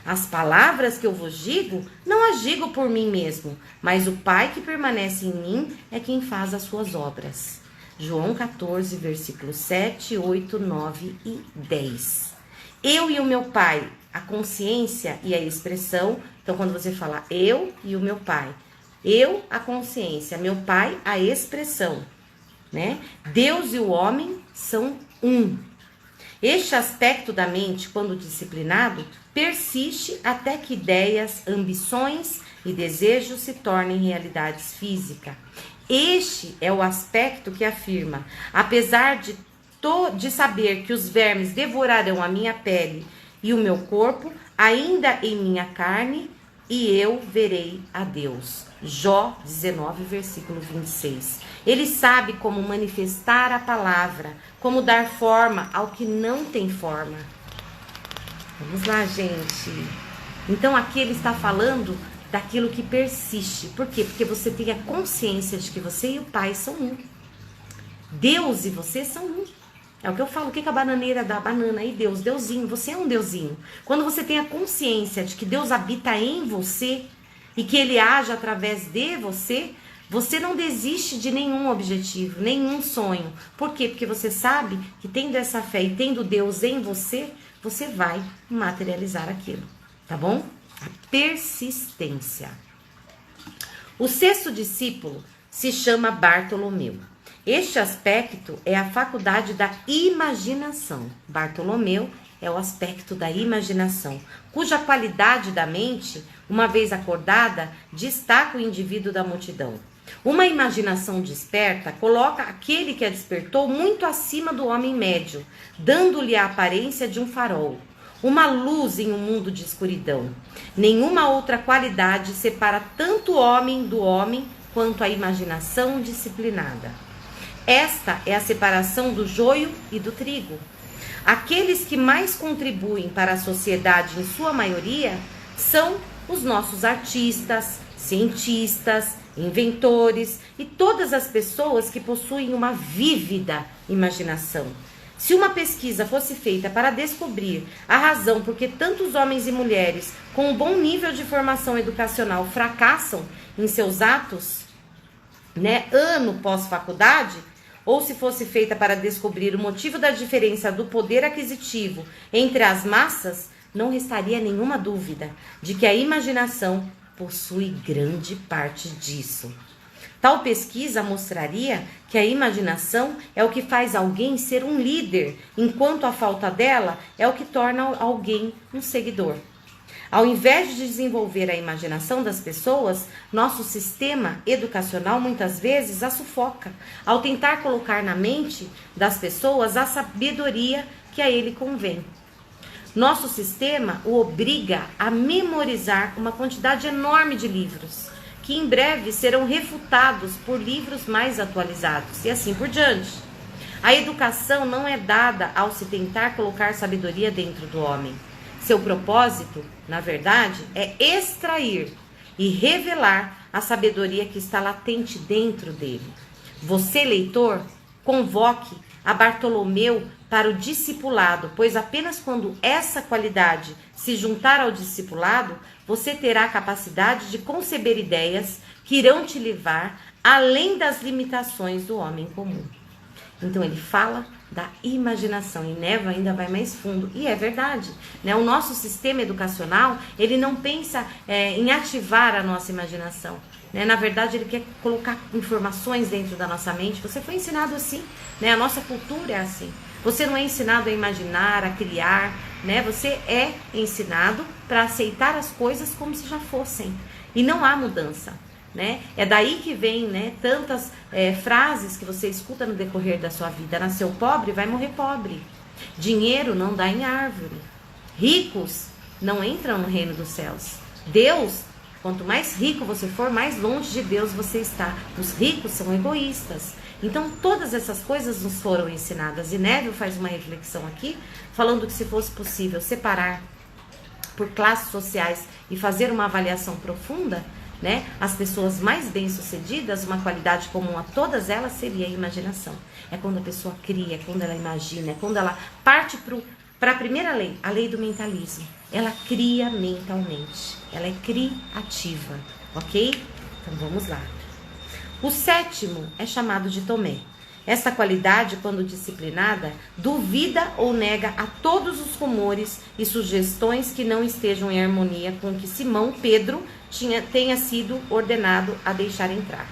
As palavras que eu vos digo, não as digo por mim mesmo, mas o Pai que permanece em mim é quem faz as suas obras. João 14, versículos 7, 8, 9 e 10. Eu e o meu Pai, a consciência e a expressão. Então, quando você fala eu e o meu Pai, eu, a consciência, meu Pai, a expressão, né? Deus e o homem são um. Este aspecto da mente, quando disciplinado, persiste até que ideias, ambições e desejos se tornem realidades físicas. Este é o aspecto que afirma: apesar de saber que os vermes devorarão a minha pele e o meu corpo, ainda em minha carne, e eu verei a Deus. Jó 19, versículo 26. Ele sabe como manifestar a palavra, como dar forma ao que não tem forma. Vamos lá, gente. Então aqui ele está falando daquilo que persiste. Por quê? Porque você tem a consciência de que você e o Pai são um. Deus e você são um. É o que eu falo, o que é a bananeira da banana aí? Deus, Deusinho, você é um Deusinho. Quando você tem a consciência de que Deus habita em você e que Ele age através de você, você não desiste de nenhum objetivo, nenhum sonho. Por quê? Porque você sabe que tendo essa fé e tendo Deus em você, você vai materializar aquilo, tá bom? A persistência. O sexto discípulo se chama Bartolomeu. Este aspecto é a faculdade da imaginação. Bartolomeu é o aspecto da imaginação, cuja qualidade da mente, uma vez acordada, destaca o indivíduo da multidão. Uma imaginação desperta coloca aquele que a despertou muito acima do homem médio, dando-lhe a aparência de um farol, uma luz em um mundo de escuridão. Nenhuma outra qualidade separa tanto o homem do homem quanto a imaginação disciplinada. Esta é a separação do joio e do trigo. Aqueles que mais contribuem para a sociedade, em sua maioria, são os nossos artistas, cientistas, inventores e todas as pessoas que possuem uma vívida imaginação. Se uma pesquisa fosse feita para descobrir a razão por que tantos homens e mulheres com um bom nível de formação educacional fracassam em seus atos, ano pós-faculdade, ou se fosse feita para descobrir o motivo da diferença do poder aquisitivo entre as massas, não restaria nenhuma dúvida de que a imaginação possui grande parte disso. Tal pesquisa mostraria que a imaginação é o que faz alguém ser um líder, enquanto a falta dela é o que torna alguém um seguidor. Ao invés de desenvolver a imaginação das pessoas, nosso sistema educacional muitas vezes a sufoca, ao tentar colocar na mente das pessoas a sabedoria que a ele convém. Nosso sistema o obriga a memorizar uma quantidade enorme de livros, que em breve serão refutados por livros mais atualizados, e assim por diante. A educação não é dada ao se tentar colocar sabedoria dentro do homem. Seu propósito, na verdade, é extrair e revelar a sabedoria que está latente dentro dele. Você, leitor, convoque a Bartolomeu para o discipulado, pois apenas quando essa qualidade se juntar ao discipulado, você terá a capacidade de conceber ideias que irão te levar além das limitações do homem comum. Então ele fala da imaginação, e Neva ainda vai mais fundo, e é verdade, né? O nosso sistema educacional, ele não pensa em ativar a nossa imaginação, né? Na verdade, ele quer colocar informações dentro da nossa mente. Você foi ensinado assim, né? A nossa cultura é assim. Você não é ensinado a imaginar, a criar, né? Você é ensinado para aceitar as coisas como se já fossem, e não há mudança, né? É daí que vem, né, tantas frases que você escuta no decorrer da sua vida. Nasceu pobre, vai morrer pobre. Dinheiro não dá em árvore. Ricos não entram no reino dos céus. Deus, quanto mais rico você for, mais longe de Deus você está. Os ricos são egoístas. Então todas essas coisas nos foram ensinadas. E Neville faz uma reflexão aqui, falando que se fosse possível separar por classes sociais e fazer uma avaliação profunda, né? As pessoas mais bem-sucedidas, uma qualidade comum a todas elas seria a imaginação. É quando a pessoa cria, é quando ela imagina, é quando ela parte para a primeira lei, a lei do mentalismo. Ela cria mentalmente, ela é criativa, ok? Então vamos lá. O sétimo é chamado de Tomé. Essa qualidade, quando disciplinada, duvida ou nega a todos os rumores e sugestões que não estejam em harmonia com o que Simão Pedro tenha sido ordenado a deixar entrar.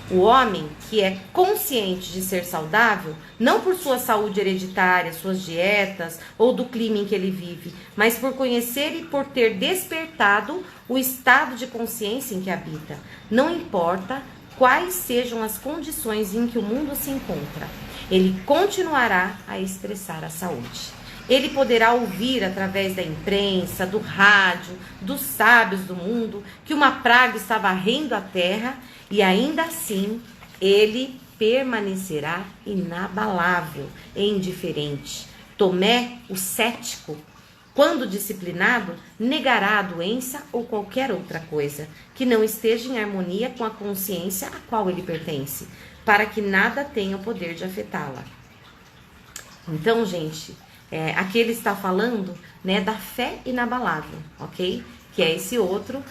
O homem que é consciente de ser saudável, não por sua saúde hereditária, suas dietas ou do clima em que ele vive, mas por conhecer e por ter despertado o estado de consciência em que habita. Não importa quais sejam as condições em que o mundo se encontra, ele continuará a expressar a saúde. Ele poderá ouvir através da imprensa, do rádio, dos sábios do mundo, que uma praga está varrendo a terra, e ainda assim ele permanecerá inabalável e indiferente. Tomé, o cético, quando disciplinado, negará a doença ou qualquer outra coisa que não esteja em harmonia com a consciência a qual ele pertence, para que nada tenha o poder de afetá-la. Então, gente, aqui ele está falando, né, da fé inabalável, ok? Que é esse outro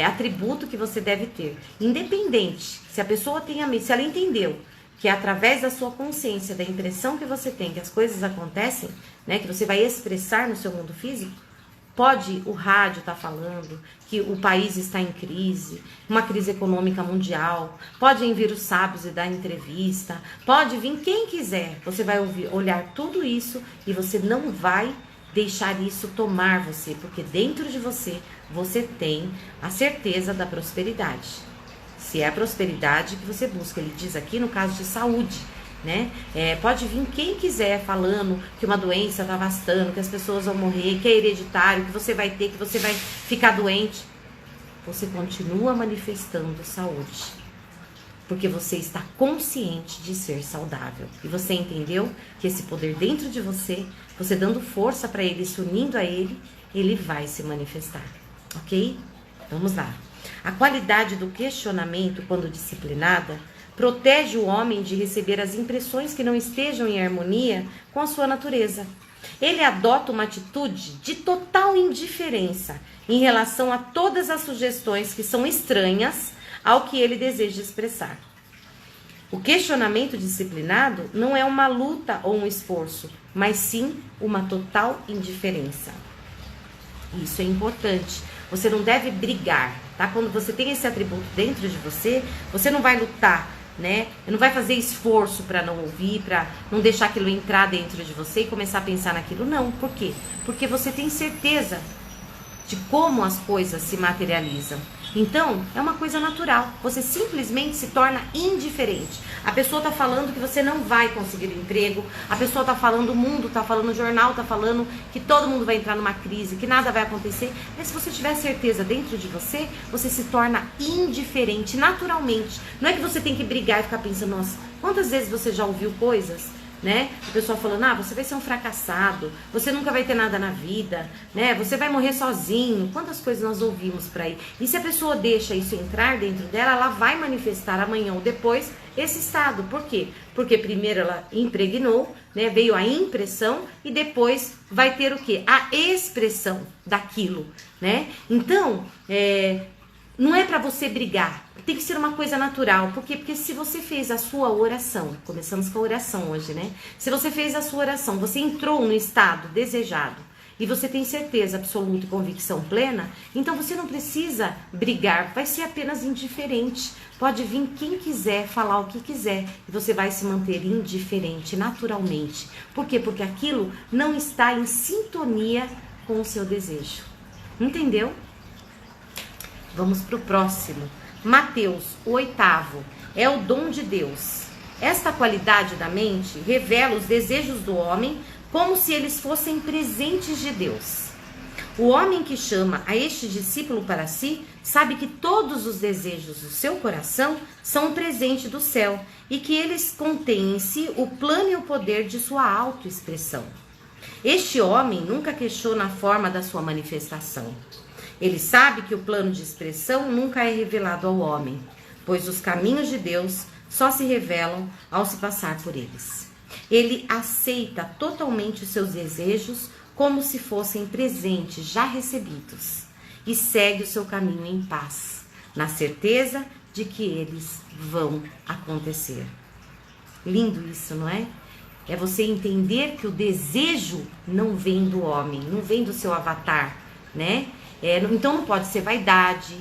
atributo que você deve ter. Independente, se a pessoa se ela entendeu que é através da sua consciência, da impressão que você tem que as coisas acontecem, né, que você vai expressar no seu mundo físico, pode o rádio estar falando que o país está em crise, uma crise econômica mundial, pode vir os sábios e dar entrevista, pode vir quem quiser, você vai olhar tudo isso e você não vai deixar isso tomar você, porque dentro de você, você tem a certeza da prosperidade. Se é a prosperidade que você busca, ele diz aqui no caso de saúde, né? Pode vir quem quiser falando que uma doença está avastando, que as pessoas vão morrer, que é hereditário, que você vai ter, que você vai ficar doente. Você continua manifestando saúde, porque você está consciente de ser saudável. E você entendeu que esse poder dentro de você, você dando força para ele, se unindo a ele, ele vai se manifestar, ok? Vamos lá. A qualidade do questionamento, quando disciplinada, protege o homem de receber as impressões que não estejam em harmonia com a sua natureza. Ele adota uma atitude de total indiferença em relação a todas as sugestões que são estranhas ao que ele deseja expressar. O questionamento disciplinado não é uma luta ou um esforço, mas sim uma total indiferença. Isso é importante. Você não deve brigar, tá? Quando você tem esse atributo dentro de você, você não vai lutar, né? Não vai fazer esforço para não ouvir, para não deixar aquilo entrar dentro de você e começar a pensar naquilo. Não, por quê? Porque você tem certeza de como as coisas se materializam. Então, é uma coisa natural. Você simplesmente se torna indiferente. A pessoa tá falando que você não vai conseguir emprego. A pessoa tá falando, o mundo tá falando, o jornal tá falando que todo mundo vai entrar numa crise, que nada vai acontecer. Mas se você tiver certeza dentro de você, você se torna indiferente naturalmente. Não é que você tem que brigar e ficar pensando, nossa, quantas vezes você já ouviu coisas, né? A pessoa falando, você vai ser um fracassado, você nunca vai ter nada na vida, né? Você vai morrer sozinho. Quantas coisas nós ouvimos por aí? E se a pessoa deixa isso entrar dentro dela, ela vai manifestar amanhã ou depois esse estado. Por quê? Porque primeiro ela impregnou, né? Veio a impressão e depois vai ter o quê? A expressão daquilo, né? Então, não é para você brigar. Tem que ser uma coisa natural. Por quê? Porque se você fez a sua oração, começamos com a oração hoje, né? Se você fez a sua oração, você entrou no estado desejado e você tem certeza absoluta e convicção plena, então você não precisa brigar, vai ser apenas indiferente. Pode vir quem quiser, falar o que quiser e você vai se manter indiferente naturalmente. Por quê? Porque aquilo não está em sintonia com o seu desejo. Entendeu? Vamos para o próximo. Mateus, o 8º, é o dom de Deus. Esta qualidade da mente revela os desejos do homem como se eles fossem presentes de Deus. O homem que chama a este discípulo para si, sabe que todos os desejos do seu coração são um presente do céu e que eles contêm em si o plano e o poder de sua autoexpressão. Este homem nunca questiona a forma da sua manifestação. Ele sabe que o plano de expressão nunca é revelado ao homem, pois os caminhos de Deus só se revelam ao se passar por eles. Ele aceita totalmente os seus desejos como se fossem presentes já recebidos e segue o seu caminho em paz, na certeza de que eles vão acontecer. Lindo isso, não é? É você entender que o desejo não vem do homem, não vem do seu avatar, né? Então não pode ser vaidade,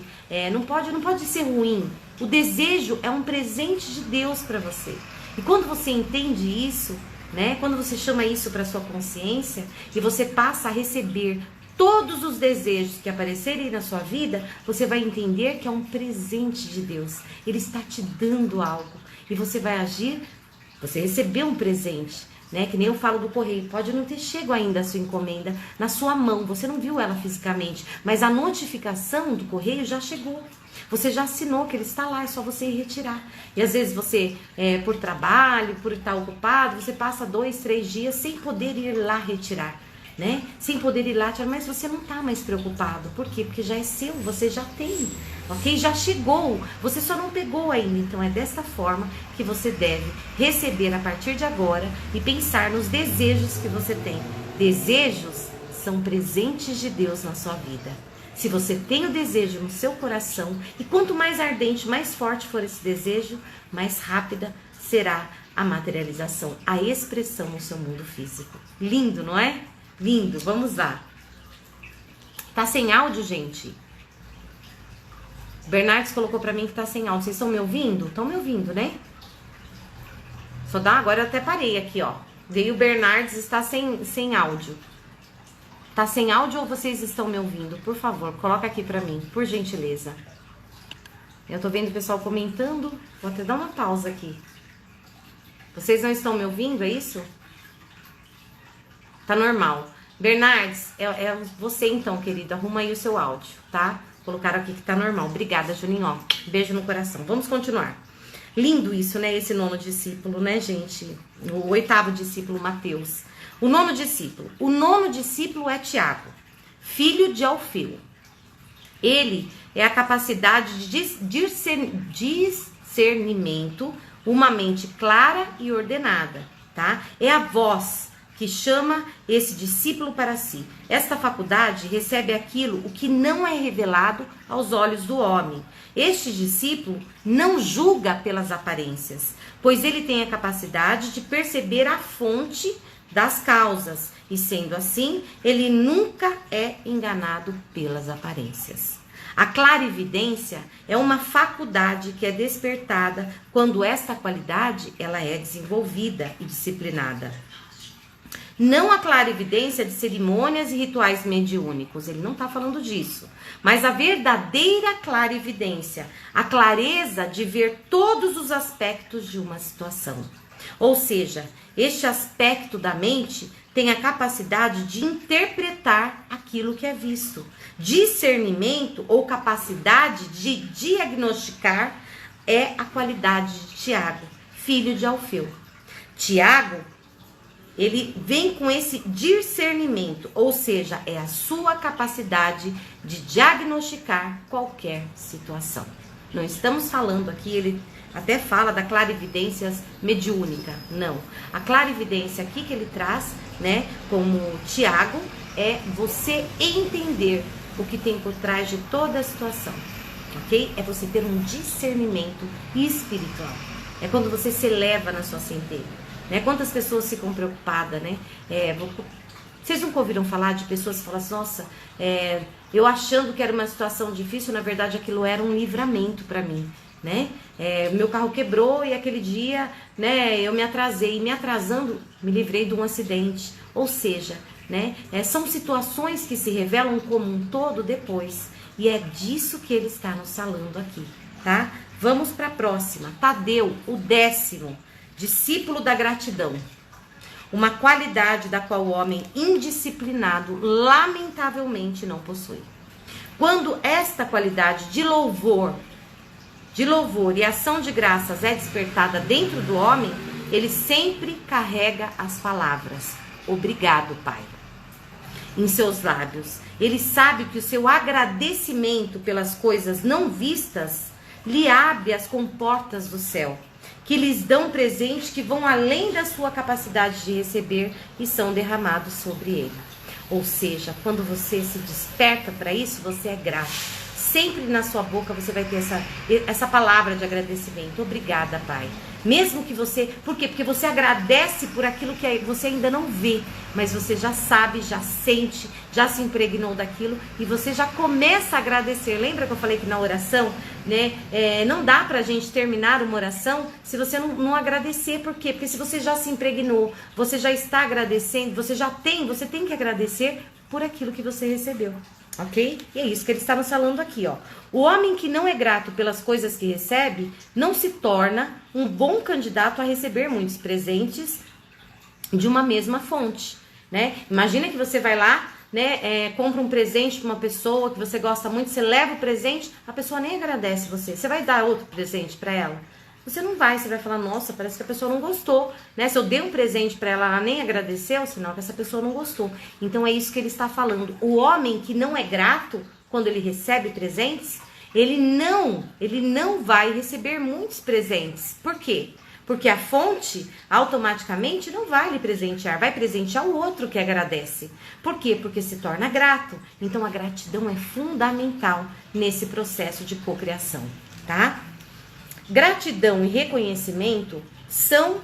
não pode ser ruim. O desejo é um presente de Deus para você. E quando você entende isso, né? Quando você chama isso para sua consciência e você passa a receber todos os desejos que aparecerem na sua vida, você vai entender que é um presente de Deus. Ele está te dando algo e você vai agir. Você recebeu um presente, né? Que nem eu falo do correio, pode não ter chego ainda a sua encomenda na sua mão, você não viu ela fisicamente, mas a notificação do correio já chegou. Você já assinou que ele está lá, é só você ir retirar. E às vezes você, por trabalho, por estar ocupado, você passa 2, 3 dias sem poder ir lá retirar, né? Sem poder ir lá retirar, mas você não está mais preocupado. Por quê? Porque já é seu, você já tem, ok? Já chegou, você só não pegou ainda. Então é desta forma que você deve receber a partir de agora e pensar nos desejos que você tem. Desejos são presentes de Deus na sua vida. Se você tem o desejo no seu coração, e quanto mais ardente, mais forte for esse desejo, mais rápida será a materialização, a expressão no seu mundo físico. Lindo, não é? Lindo, vamos lá. Tá sem áudio, gente? Bernardes colocou pra mim que tá sem áudio. Vocês estão me ouvindo? Estão me ouvindo, né? Só dá, agora eu até parei aqui, ó. Veio o Bernardes, está sem áudio. Tá sem áudio ou vocês estão me ouvindo? Por favor, coloca aqui pra mim, por gentileza. Eu tô vendo o pessoal comentando. Vou até dar uma pausa aqui. Vocês não estão me ouvindo, é isso? Tá normal. Bernardes, é você então, querido. Arruma aí o seu áudio, tá? Colocaram aqui que tá normal. Obrigada, Juninho. Ó, beijo no coração. Vamos continuar. Lindo isso, né? Esse nono discípulo, né, gente? O 8º discípulo, Mateus. O nono discípulo é Tiago, filho de Alfeu. Ele é a capacidade de discernimento, uma mente clara e ordenada, tá? É a voz que chama esse discípulo para si. Esta faculdade recebe aquilo o que não é revelado aos olhos do homem. Este discípulo não julga pelas aparências, pois ele tem a capacidade de perceber a fonte das causas, e sendo assim, ele nunca é enganado pelas aparências. A clarividência é uma faculdade que é despertada quando esta qualidade ela é desenvolvida e disciplinada. Não a clarividência de cerimônias e rituais mediúnicos, ele não está falando disso. Mas a verdadeira clarividência, a clareza de ver todos os aspectos de uma situação. Ou seja, este aspecto da mente tem a capacidade de interpretar aquilo que é visto. Discernimento ou capacidade de diagnosticar é a qualidade de Tiago, filho de Alfeu. Tiago, ele vem com esse discernimento, ou seja, é a sua capacidade de diagnosticar qualquer situação. Não estamos falando aqui, ele até fala da clarividência mediúnica, não. A clarividência aqui que ele traz, né, como Tiago, é você entender o que tem por trás de toda a situação, ok? É você ter um discernimento espiritual. É quando você se eleva na sua centelha. Né? Quantas pessoas ficam preocupadas, né? Vocês nunca ouviram falar de pessoas que falam assim, nossa, eu achando que era uma situação difícil, na verdade aquilo era um livramento para mim, né? Meu carro quebrou e aquele dia, né, eu me atrasei, e me atrasando, me livrei de um acidente. Ou seja, né, são situações que se revelam como um todo depois, e é disso que ele está nos falando aqui, tá? Vamos para a próxima. Tadeu, o 10º. Discípulo da gratidão, uma qualidade da qual o homem indisciplinado lamentavelmente não possui. Quando esta qualidade de louvor e ação de graças é despertada dentro do homem, ele sempre carrega as palavras, obrigado, Pai, em seus lábios. Ele sabe que o seu agradecimento pelas coisas não vistas lhe abre as comportas do céu, que lhes dão presentes que vão além da sua capacidade de receber e são derramados sobre ele. Ou seja, quando você se desperta para isso, você é grato. Sempre na sua boca você vai ter essa palavra de agradecimento. Obrigada, Pai. Mesmo que você... Por quê? Porque você agradece por aquilo que você ainda não vê, mas você já sabe, já sente, já se impregnou daquilo e você já começa a agradecer. Lembra que eu falei que na oração, né, não dá pra gente terminar uma oração se você não agradecer. Por quê? Porque se você já se impregnou, você já está agradecendo, você tem que agradecer por aquilo que você recebeu. Ok? E é isso que ele está nos falando aqui, ó. O homem que não é grato pelas coisas que recebe não se torna um bom candidato a receber muitos presentes de uma mesma fonte, né? Imagina que você vai lá, né, compra um presente para uma pessoa que você gosta muito, você leva o presente, a pessoa nem agradece você. Você vai dar outro presente para ela? Você não vai, você vai falar, nossa, parece que a pessoa não gostou, né? Se eu dei um presente para ela, ela nem agradeceu, sinal que essa pessoa não gostou. Então é isso que ele está falando. O homem que não é grato, quando ele recebe presentes, ele não vai receber muitos presentes. Por quê? Porque a fonte automaticamente não vai lhe presentear, vai presentear o outro que agradece. Por quê? Porque se torna grato. Então a gratidão é fundamental nesse processo de cocriação, tá? Gratidão e reconhecimento são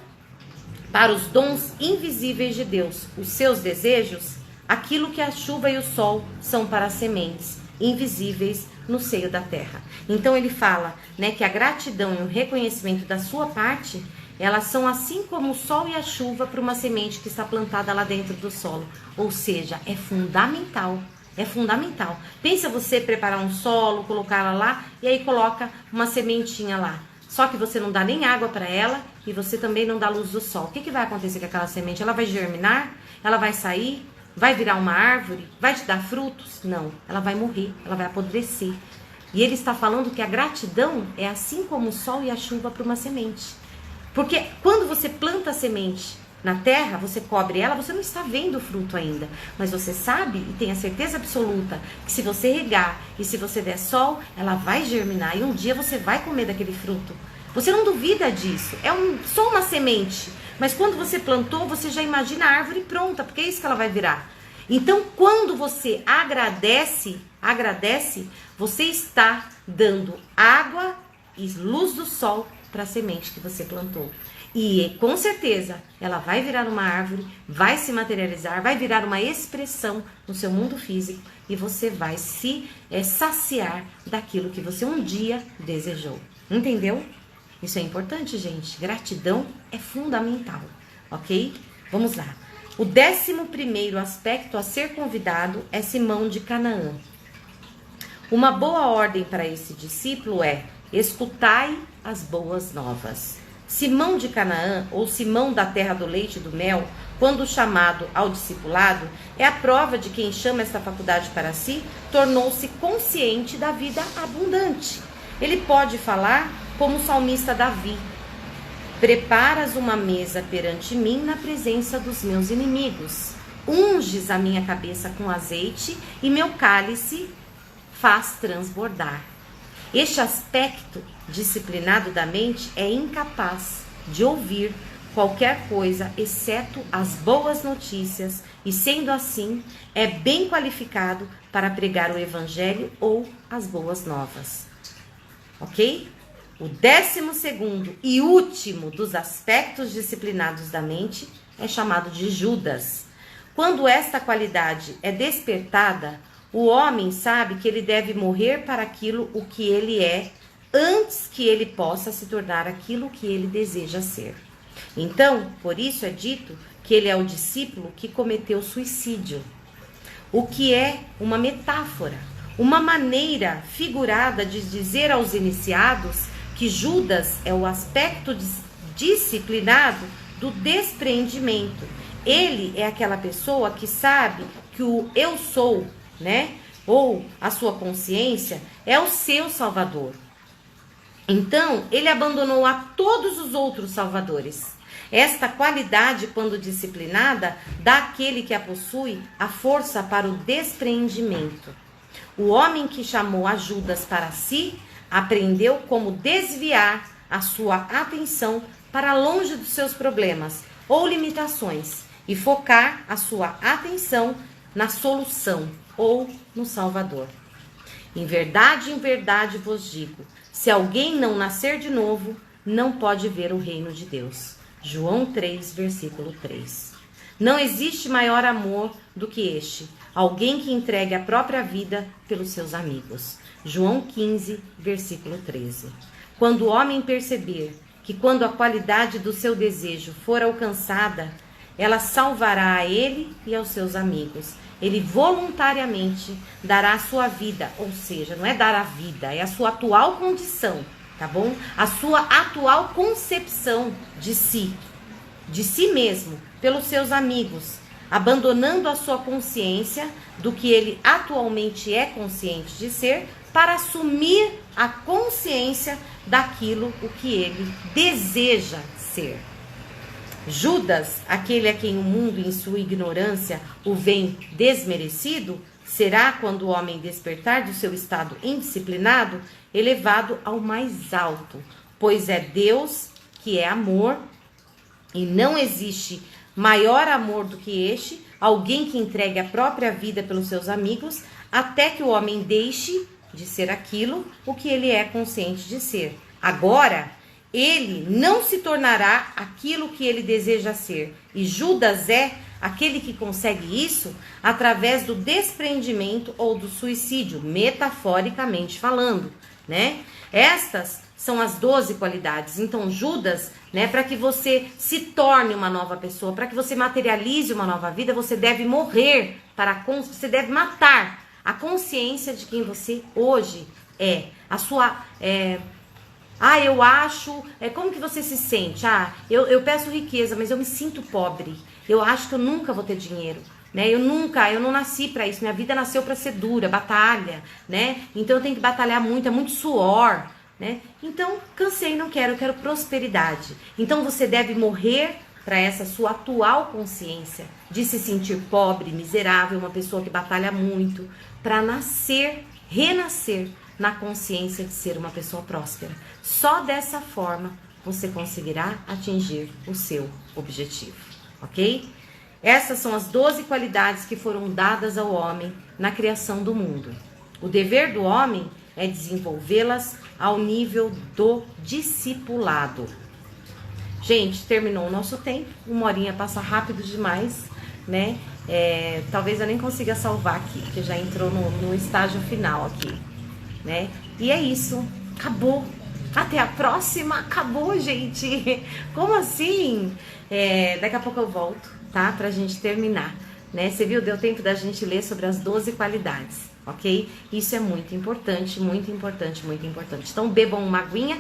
para os dons invisíveis de Deus. Os seus desejos, aquilo que a chuva e o sol são para as sementes invisíveis no seio da terra. Então ele fala, né, que a gratidão e o reconhecimento da sua parte, elas são assim como o sol e a chuva para uma semente que está plantada lá dentro do solo. Ou seja, é fundamental. É fundamental. Pensa você preparar um solo, colocar ela lá e aí coloca uma sementinha lá. Só que você não dá nem água para ela e você também não dá luz do sol. O que vai acontecer com aquela semente? Ela vai germinar? Ela vai sair? Vai virar uma árvore? Vai te dar frutos? Não. Ela vai morrer, ela vai apodrecer. E ele está falando que a gratidão é assim como o sol e a chuva para uma semente. Porque quando você planta a semente na terra, você cobre ela, você não está vendo o fruto ainda. Mas você sabe e tem a certeza absoluta que se você regar e se você der sol, ela vai germinar e um dia você vai comer daquele fruto. Você não duvida disso. Só uma semente. Mas quando você plantou, você já imagina a árvore pronta, porque é isso que ela vai virar. Então, quando você agradece, você está dando água e luz do sol para a semente que você plantou. E com certeza ela vai virar uma árvore, vai se materializar, vai virar uma expressão no seu mundo físico e você vai se saciar daquilo que você um dia desejou. Entendeu? Isso é importante, gente. Gratidão é fundamental, ok? Vamos lá. O 11º aspecto a ser convidado é Simão de Canaã. Uma boa ordem para esse discípulo é: escutai as boas novas. Simão de Canaã, ou Simão da terra do leite e do mel, quando chamado ao discipulado, é a prova de quem chama esta faculdade para si, tornou-se consciente da vida abundante. Ele pode falar como o salmista Davi: preparas uma mesa perante mim na presença dos meus inimigos. Unges a minha cabeça com azeite e meu cálice faz transbordar. Este aspecto disciplinado da mente é incapaz de ouvir qualquer coisa exceto as boas notícias e, sendo assim, é bem qualificado para pregar o evangelho ou as boas novas. Ok? O 12º e último dos aspectos disciplinados da mente é chamado de Judas. Quando esta qualidade é despertada, o homem sabe que ele deve morrer para aquilo o que ele é, antes que ele possa se tornar aquilo que ele deseja ser. Então, por isso é dito que ele é o discípulo que cometeu suicídio, o que é uma metáfora, uma maneira figurada de dizer aos iniciados que Judas é o aspecto disciplinado do despreendimento. Ele é aquela pessoa que sabe que o eu sou, né? Ou a sua consciência é o seu salvador. Então, ele abandonou a todos os outros salvadores. Esta qualidade, quando disciplinada, dá àquele que a possui a força para o despreendimento. O homem que chamou a Judas para si, aprendeu como desviar a sua atenção para longe dos seus problemas ou limitações e focar a sua atenção na solução ou no Salvador. Em verdade vos digo, se alguém não nascer de novo, não pode ver o reino de Deus. João 3, versículo 3. Não existe maior amor do que este, alguém que entregue a própria vida pelos seus amigos. João 15, versículo 13. Quando o homem perceber que quando a qualidade do seu desejo for alcançada, ela salvará a ele e aos seus amigos. Ele voluntariamente dará a sua vida, ou seja, não é dar a vida, é a sua atual condição, tá bom? A sua atual concepção de si mesmo, pelos seus amigos, abandonando a sua consciência do que ele atualmente é consciente de ser, para assumir a consciência daquilo o que ele deseja ser. Judas, aquele a quem o mundo em sua ignorância o vem desmerecido, será, quando o homem despertar do seu estado indisciplinado, elevado ao mais alto, pois é Deus que é amor e não existe maior amor do que este, alguém que entregue a própria vida pelos seus amigos, até que o homem deixe de ser aquilo o que ele é consciente de ser. Agora, ele não se tornará aquilo que ele deseja ser. E Judas é aquele que consegue isso através do despreendimento ou do suicídio, metaforicamente falando, né? Estas são as 12 qualidades. Então, Judas, né, para que você se torne uma nova pessoa, para que você materialize uma nova vida, você deve morrer, você deve matar a consciência de quem você hoje é. A sua... eu acho... como que você se sente? Eu peço riqueza, mas eu me sinto pobre. Eu acho que eu nunca vou ter dinheiro, né? Eu não nasci para isso. Minha vida nasceu para ser dura, batalha, né? Então eu tenho que batalhar muito, é muito suor, né? Então, cansei, não quero, eu quero prosperidade. Então você deve morrer para essa sua atual consciência de se sentir pobre, miserável, uma pessoa que batalha muito, para renascer na consciência de ser uma pessoa próspera. Só dessa forma você conseguirá atingir o seu objetivo, ok? Essas são as 12 qualidades que foram dadas ao homem na criação do mundo. O dever do homem é desenvolvê-las ao nível do discipulado. Gente, terminou o nosso tempo, 1 horinha passa rápido demais, né? Talvez eu nem consiga salvar aqui, porque já entrou no estágio final aqui, né? E é isso, acabou. Até a próxima, acabou, gente. Como assim? Daqui a pouco eu volto, tá? Pra gente terminar, né? Você viu? Deu tempo da gente ler sobre as 12 qualidades, ok? Isso é muito importante, muito importante, muito importante. Então, bebam uma aguinha.